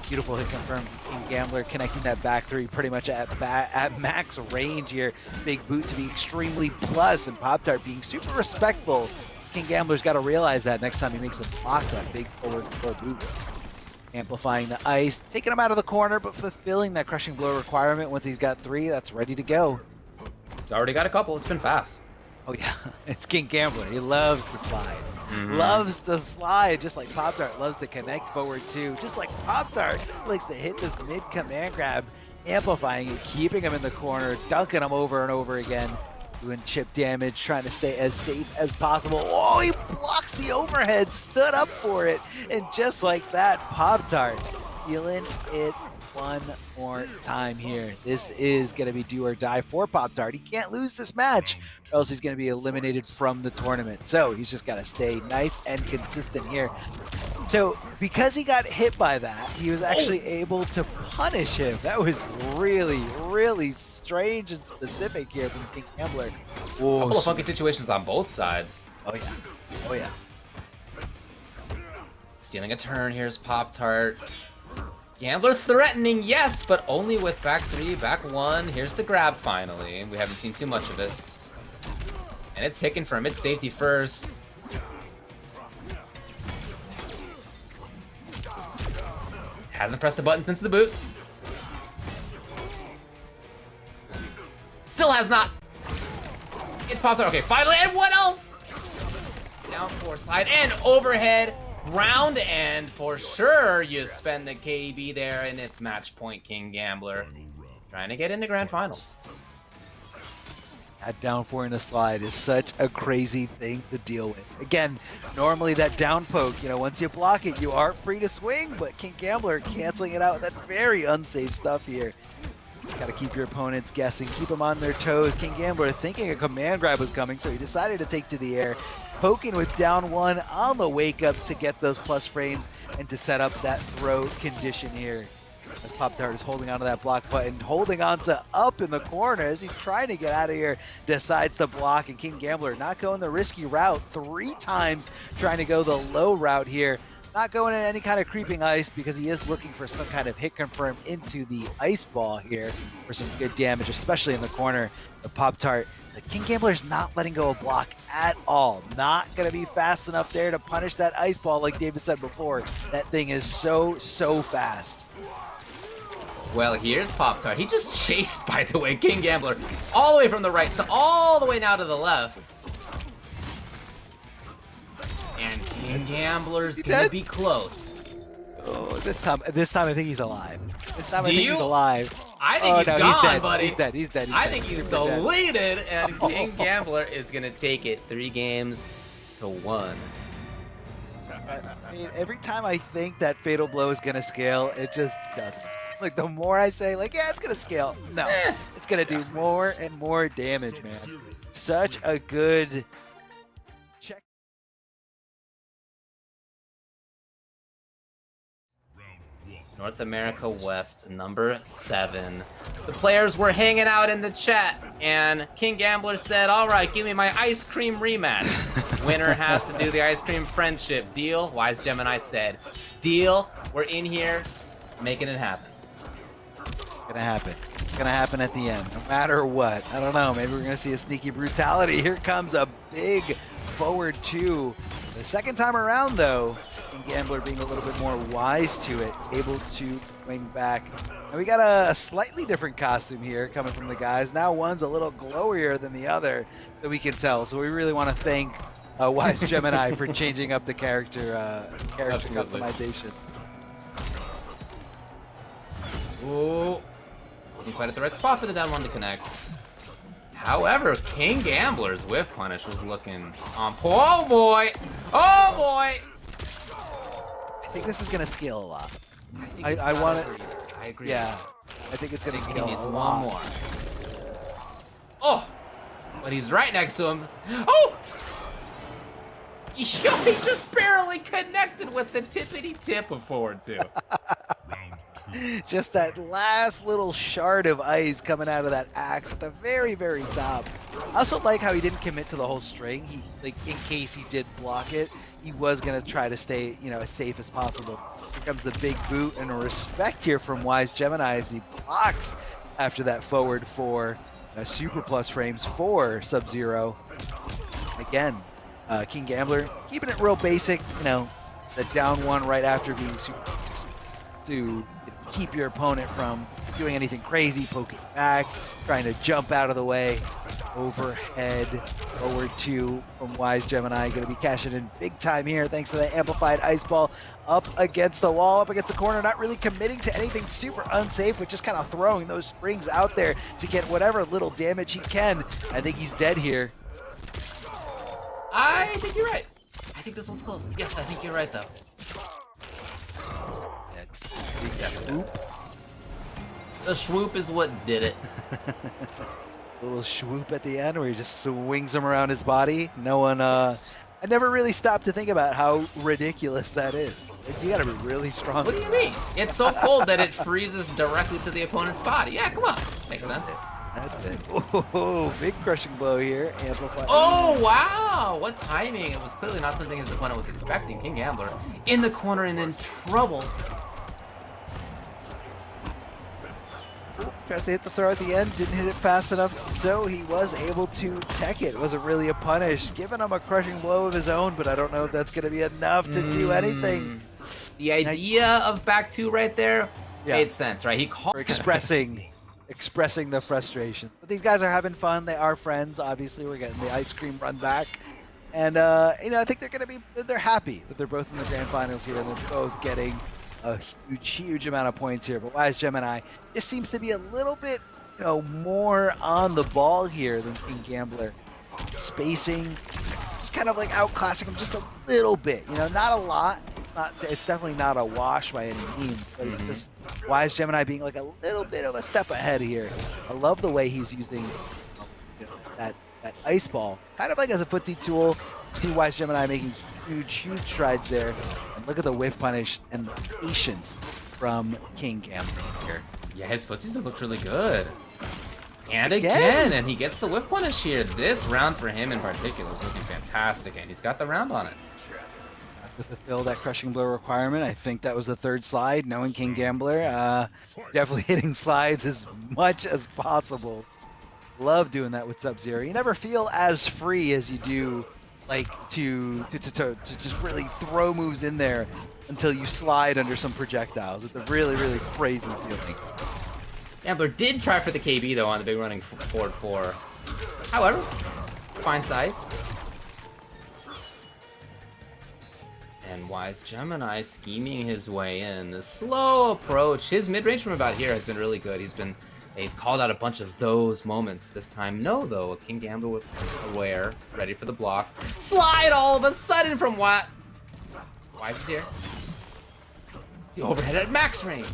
Beautiful hit confirmed. KingGambler connecting that back 3 pretty much at max range here. Big boot to be extremely plus, and Pop-Tart being super respectful. KingGambler's got to realize that next time he makes a block, that big forward boot. Amplifying the ice, taking him out of the corner, but fulfilling that crushing blow requirement. Once he's got 3, that's ready to go. He's already got a couple. It's been fast. Oh yeah, it's KingGambler. He loves the slide. Loves the slide, just like Pop-Tart loves to connect forward too. Just like Pop-Tart likes to hit this mid-command grab, amplifying it, keeping him in the corner, dunking him over and over again. Doing chip damage, trying to stay as safe as possible. Oh, he blocks the overhead, stood up for it. And just like that, Pop-Tart feeling it one more time here. This is going to be do or die for Pop-Tart. He can't lose this match, or else he's going to be eliminated from the tournament. So he's just got to stay nice and consistent here. So because he got hit by that, he was actually able to punish him. That was really, really strange and specific here from KingGambler. A couple of funky situations on both sides. Oh yeah. Oh yeah. Stealing a turn, here's Pop-Tart. Gambler threatening, yes, but only with back 3, back 1. Here's the grab finally. We haven't seen too much of it. And it's Hicken for mid safety first. Hasn't pressed the button since the boot. Still has not. It's Pop-Tart. Okay, finally, and what else? Down 4 slide and overhead. Round, and for sure you spend the KB there, and it's match point KingGambler. Trying to get into grand finals. That down 4 in a slide is such a crazy thing to deal with. Again, normally that down poke, once you block it, you are free to swing, but KingGambler canceling it out with that very unsafe stuff here. Got to keep your opponents guessing, keep them on their toes. KingGambler thinking a command grab was coming, so he decided to take to the air, poking with down 1 on the wake up to get those plus frames and to set up that throw condition here. As Pop-Tart is holding onto that block button, holding on to up in the corner as he's trying to get out of here, decides to block, and KingGambler not going the risky route 3 times, trying to go the low route here. Not going in any kind of creeping ice because he is looking for some kind of hit confirm into the ice ball here for some good damage, especially in the corner. The Pop-Tart, the KingGambler's not letting go of block at all. Not going to be fast enough there to punish that ice ball like David said before. That thing is so fast. Well, here's Pop-Tart. He just chased, by the way, KingGambler all the way from the right to all the way now to the left. And KingGambler's gonna be close. Oh, this time I think he's alive. This time I think he's alive. I think he's no, gone, dead. buddy. He's dead. He's dead. I think he's deleted, and Oh. KingGambler is gonna take it 3 games to 1. I mean, every time I think that Fatal Blow is gonna scale, it just doesn't. Like, the more I say, like, yeah, it's gonna scale. No, it's gonna do more and more damage, man. Such a good check. North America West, number 7. The players were hanging out in the chat, and KingGambler said, all right, give me my ice cream rematch. Winner has to do the ice cream friendship. Deal? WiZEGEMiNi said, deal. We're in here, making it happen. Gonna happen. It's gonna happen at the end, no matter what. I don't know. Maybe we're gonna see a sneaky brutality. Here comes a big forward 2. The second time around, though, KingGambler being a little bit more wise to it, able to swing back. And we got a slightly different costume here coming from the guys. Now one's a little glowier than the other, that we can tell. So we really want to thank WiZEGEMiNi for changing up the character customization. Ooh. Wasn't quite at the right spot for the down 1 to connect. However, KingGambler's whiff punish was looking on. Oh boy! Oh boy! I think this is gonna scale a lot. I want to. I agree. Yeah, I think it's gonna I think scale he needs a one lot. more. Oh! But he's right next to him. Oh! Yo, he just barely connected with the tippity tip of forward 2. Just that last little shard of ice coming out of that axe at the very top. I also like how he didn't commit to the whole string. He, like, in case he did block it, he was gonna try to stay, you know, as safe as possible. Here comes the big boot and a respect here from WiZEGEMiNi as he blocks after that forward 4 super plus frames for Sub-Zero. Again, KingGambler keeping it real basic, you know, the down 1 right after being super plus to keep your opponent from doing anything crazy, poking back, trying to jump out of the way. Overhead, forward 2 from WiZEGEMiNi, going to be cashing in big time here thanks to the amplified ice ball up against the wall, up against the corner, not really committing to anything super unsafe, but just kind of throwing those springs out there to get whatever little damage he can. I think he's dead here. I think you're right. I think this one's close. Yes, I think you're right, though. The swoop is what did it. A little swoop at the end where he just swings him around his body. No one, I never really stopped to think about how ridiculous that is. Like, you gotta be really strong. What do you mean? It's so cold that it freezes directly to the opponent's body. Yeah, come on. Makes sense. That's it. Oh, big crushing blow here. Amplify. Oh, wow. What timing. It was clearly not something his opponent was expecting. KingGambler in the corner and in trouble. Tries to hit the throw at the end, didn't hit it fast enough, so he was able to tech it. It wasn't really a punish. Giving him a crushing blow of his own, but I don't know if that's going to be enough to do anything. The idea of back 2 right there made sense, right? He called expressing the frustration. But these guys are having fun. They are friends. Obviously, we're getting the ice cream run back. And, you know, I think they're happy that they're both in the grand finals here and they're both getting a huge amount of points here. But WiZEGEMiNi just seems to be a little bit, you know, more on the ball here than KingGambler. Spacing, just kind of like outclassing him just a little bit. You know, not a lot. It's definitely not a wash by any means, but it's just WiZEGEMiNi being like a little bit of a step ahead here. I love the way he's using, you know, that ice ball, kind of like as a footsie tool. See WiZEGEMiNi making huge strides there. And look at the whiff punish and the patience from KingGambler here. Yeah, his footsies have looked really good. And again, and he gets the whiff punish here. This round for him in particular is looking fantastic, and he's got the round on it. To fulfill that crushing blow requirement, I think that was the third slide. Knowing KingGambler, definitely hitting slides as much as possible. Love doing that with Sub-Zero. You never feel as free as you do, like to just really throw moves in there until you slide under some projectiles. It's a really, really crazy feeling. Gambler did try for the KB though on the big running forward 4. However, finds the ice. And WiZEGEMiNi scheming his way in. The slow approach. His mid-range from about here has been really good. He's called out a bunch of those moments. This time, no though. KingGambler with aware, ready for the block. Slide all of a sudden from what? Wise is here. The overhead at max range.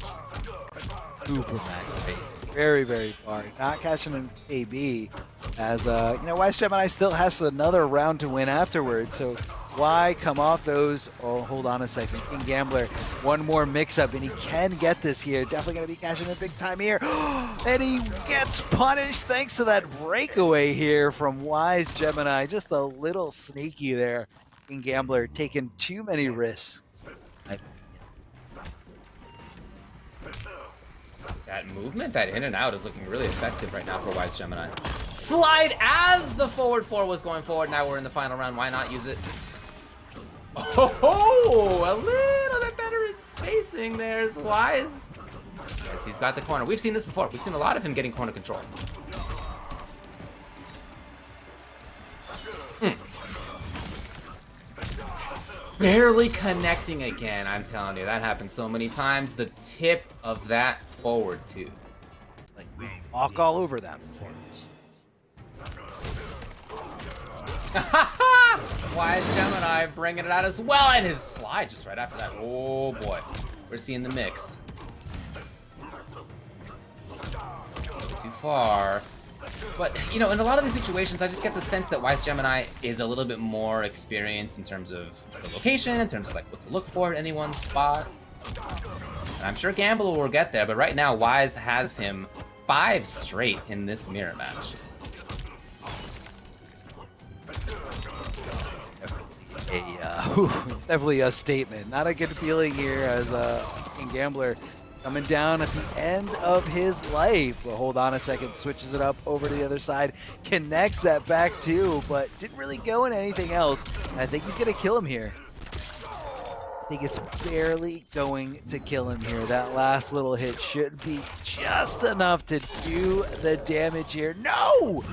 Super max range. Very, very far. Not catching an AB as, WiZEGEMiNi still has another round to win afterwards. So why come off those? Oh, hold on a second. KingGambler, one more mix-up, and he can get this here. Definitely going to be cashing in big time here. And he gets punished thanks to that breakaway here from WiZEGEMiNi. Just a little sneaky there. KingGambler taking too many risks. That movement, that in and out is looking really effective right now for WiZEGEMiNi. Slide as the forward 4 was going forward. Now we're in the final round. Why not use it? Oh, a little bit better in spacing. There's Wise. Yes, he's got the corner. We've seen this before. We've seen a lot of him getting corner control. Barely connecting again, I'm telling you. That happens so many times. The tip of that forward, too. Like, we walk all over them. WiZEGEMiNi bringing it out as well, and his slide just right after that. Oh boy, we're seeing the mix. Too far. But, in a lot of these situations, I just get the sense that WiZEGEMiNi is a little bit more experienced in terms of the location, in terms of like what to look for at any one spot. And I'm sure Gambler will get there, but right now, Wise has him 5 straight in this mirror match. It's definitely a statement. Not a good feeling here as KingGambler coming down at the end of his life. But hold on a second, switches it up over to the other side, connects that back too, but didn't really go in anything else. And I think he's gonna kill him here. I think it's barely going to kill him here. That last little hit should be just enough to do the damage here. No!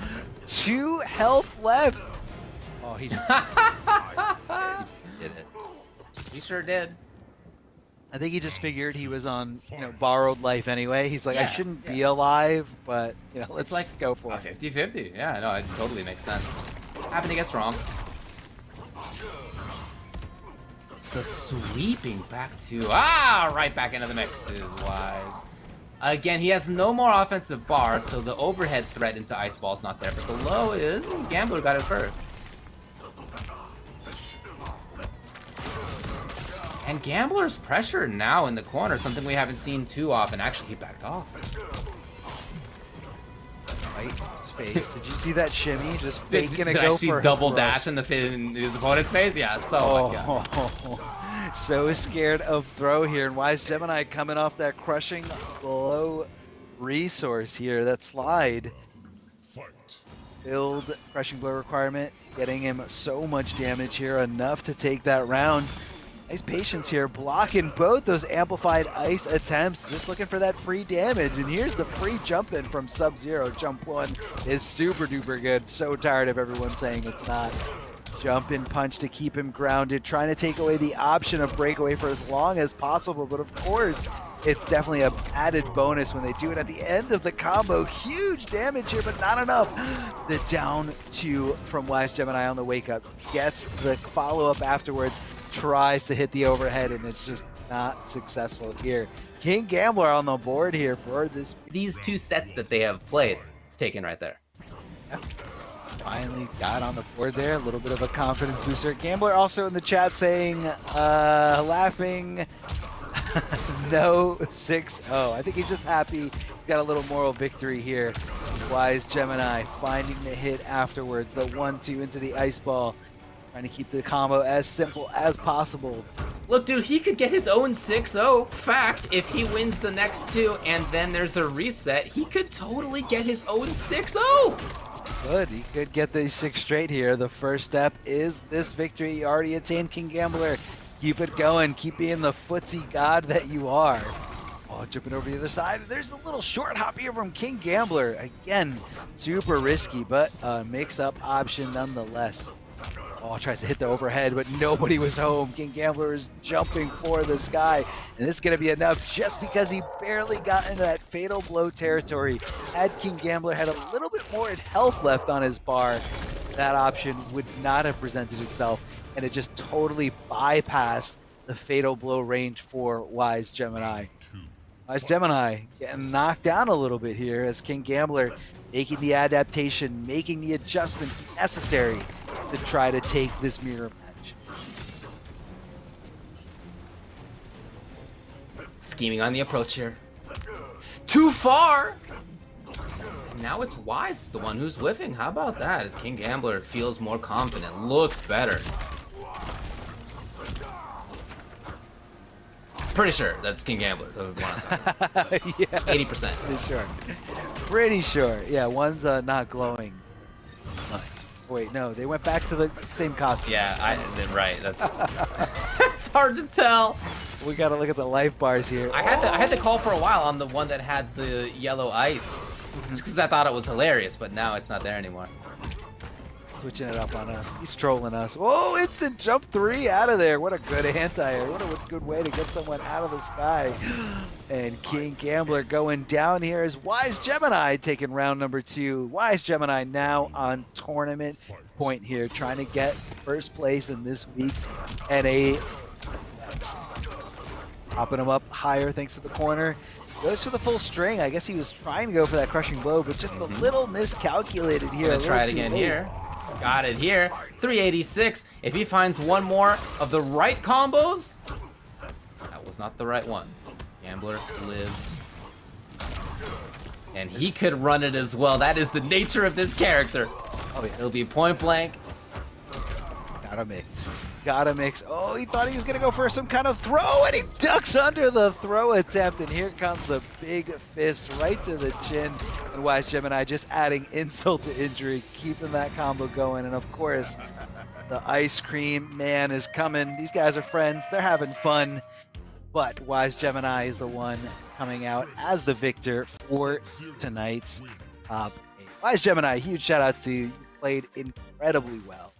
2 health left. Oh, he just did it. He sure did. I think he just figured he was on, borrowed life anyway. He's like, I shouldn't be alive, but, let's like go for it. 50-50. Yeah, no, it totally makes sense. Happened to get strong. The sweeping back to, right back into the mix is Wise. Again, he has no more offensive bar, so the overhead threat into Ice Ball's not there, but the low is, Gambler got it first. And Gambler's pressure now in the corner, something we haven't seen too often. Actually, he backed off. Right space. Did you see that shimmy? Just faking a go for double dash in his opponent's face? Yeah, so my God. So scared of throw here. And WiZEGEMiNi coming off that crushing blow resource here. That slide. Build crushing blow requirement. Getting him so much damage here. Enough to take that round. Nice patience here, blocking both those amplified ice attempts, just looking for that free damage. And here's the free jump in from Sub-Zero. Jump 1 is super duper good. So tired of everyone saying it's not. Jump in punch to keep him grounded, trying to take away the option of breakaway for as long as possible. But of course, it's definitely an added bonus when they do it at the end of the combo. Huge damage here, but not enough. The down 2 from WiZEGEMiNi on the wake up gets the follow-up afterwards. Tries to hit the overhead, and it's just not successful here. KingGambler on the board here for this. These 2 sets that they have played is taken right there. Yeah. Finally got on the board there. A little bit of a confidence booster. Gambler also in the chat saying, laughing No 6-0. I think he's just happy he's got a little moral victory here. WiZEGEMiNi finding the hit afterwards, the 1-2 into the ice ball, trying to keep the combo as simple as possible. Look, dude, he could get his own 6-0. Fact, if he wins the next two and then there's a reset, he could totally get his own 6-0. Good, he could get these 6 straight here. The first step is this victory. You already attained KingGambler. Keep it going. Keep being the footsie god that you are. Oh, jumping over the other side. There's a little short hop here from KingGambler. Again, super risky, but a mix-up option nonetheless. Oh, tries to hit the overhead, but nobody was home. KingGambler is jumping for the sky, and this is going to be enough just because he barely got into that fatal blow territory. Had KingGambler had a little bit more health left on his bar, that option would not have presented itself, and it just totally bypassed the fatal blow range for WiZEGEMiNi. WiZEGEMiNi getting knocked down a little bit here as KingGambler making the adaptation, making the adjustments necessary to try to take this mirror match. Scheming on the approach here. Too far! Now it's Wiz, the one who's whiffing. How about that? As KingGambler feels more confident, looks better. Pretty sure that's KingGambler, the one I'm talking about. Yes, 80%. Pretty sure. Pretty sure. Yeah, one's not glowing. Wait, no, they went back to the same costume. Yeah, right. That's it's hard to tell. We gotta look at the life bars here. I had to call for a while on the one that had the yellow ice, just because I thought it was hilarious, but now it's not there anymore. Switching it up on us. He's trolling us. Whoa, instant jump 3 out of there. What a good anti-air. What a good way to get someone out of the sky. And KingGambler going down here as WiZEGEMiNi taking round number 2. WiZEGEMiNi now on tournament point here, trying to get first place in this week's NA. Popping him up higher thanks to the corner. Goes for the full string. I guess he was trying to go for that crushing blow, but just a little miscalculated here. Gonna try it again here. Got it here. 386. If he finds one more of the right combos, that was not the right one. Gambler lives. And he could run it as well. That is the nature of this character. Oh, yeah. It'll be point blank. Gotta mix. Gotta mix. Oh, he thought he was gonna go for some kind of throw, and he ducks under the throw attempt, and here comes the big fist right to the chin. And WiZEGEMiNi just adding insult to injury, keeping that combo going. And of course, the ice cream man is coming. These guys are friends. They're having fun. But WiZEGEMiNi is the one coming out as the victor for tonight's top 8. WiZEGEMiNi, huge shout outs to you. You played incredibly well.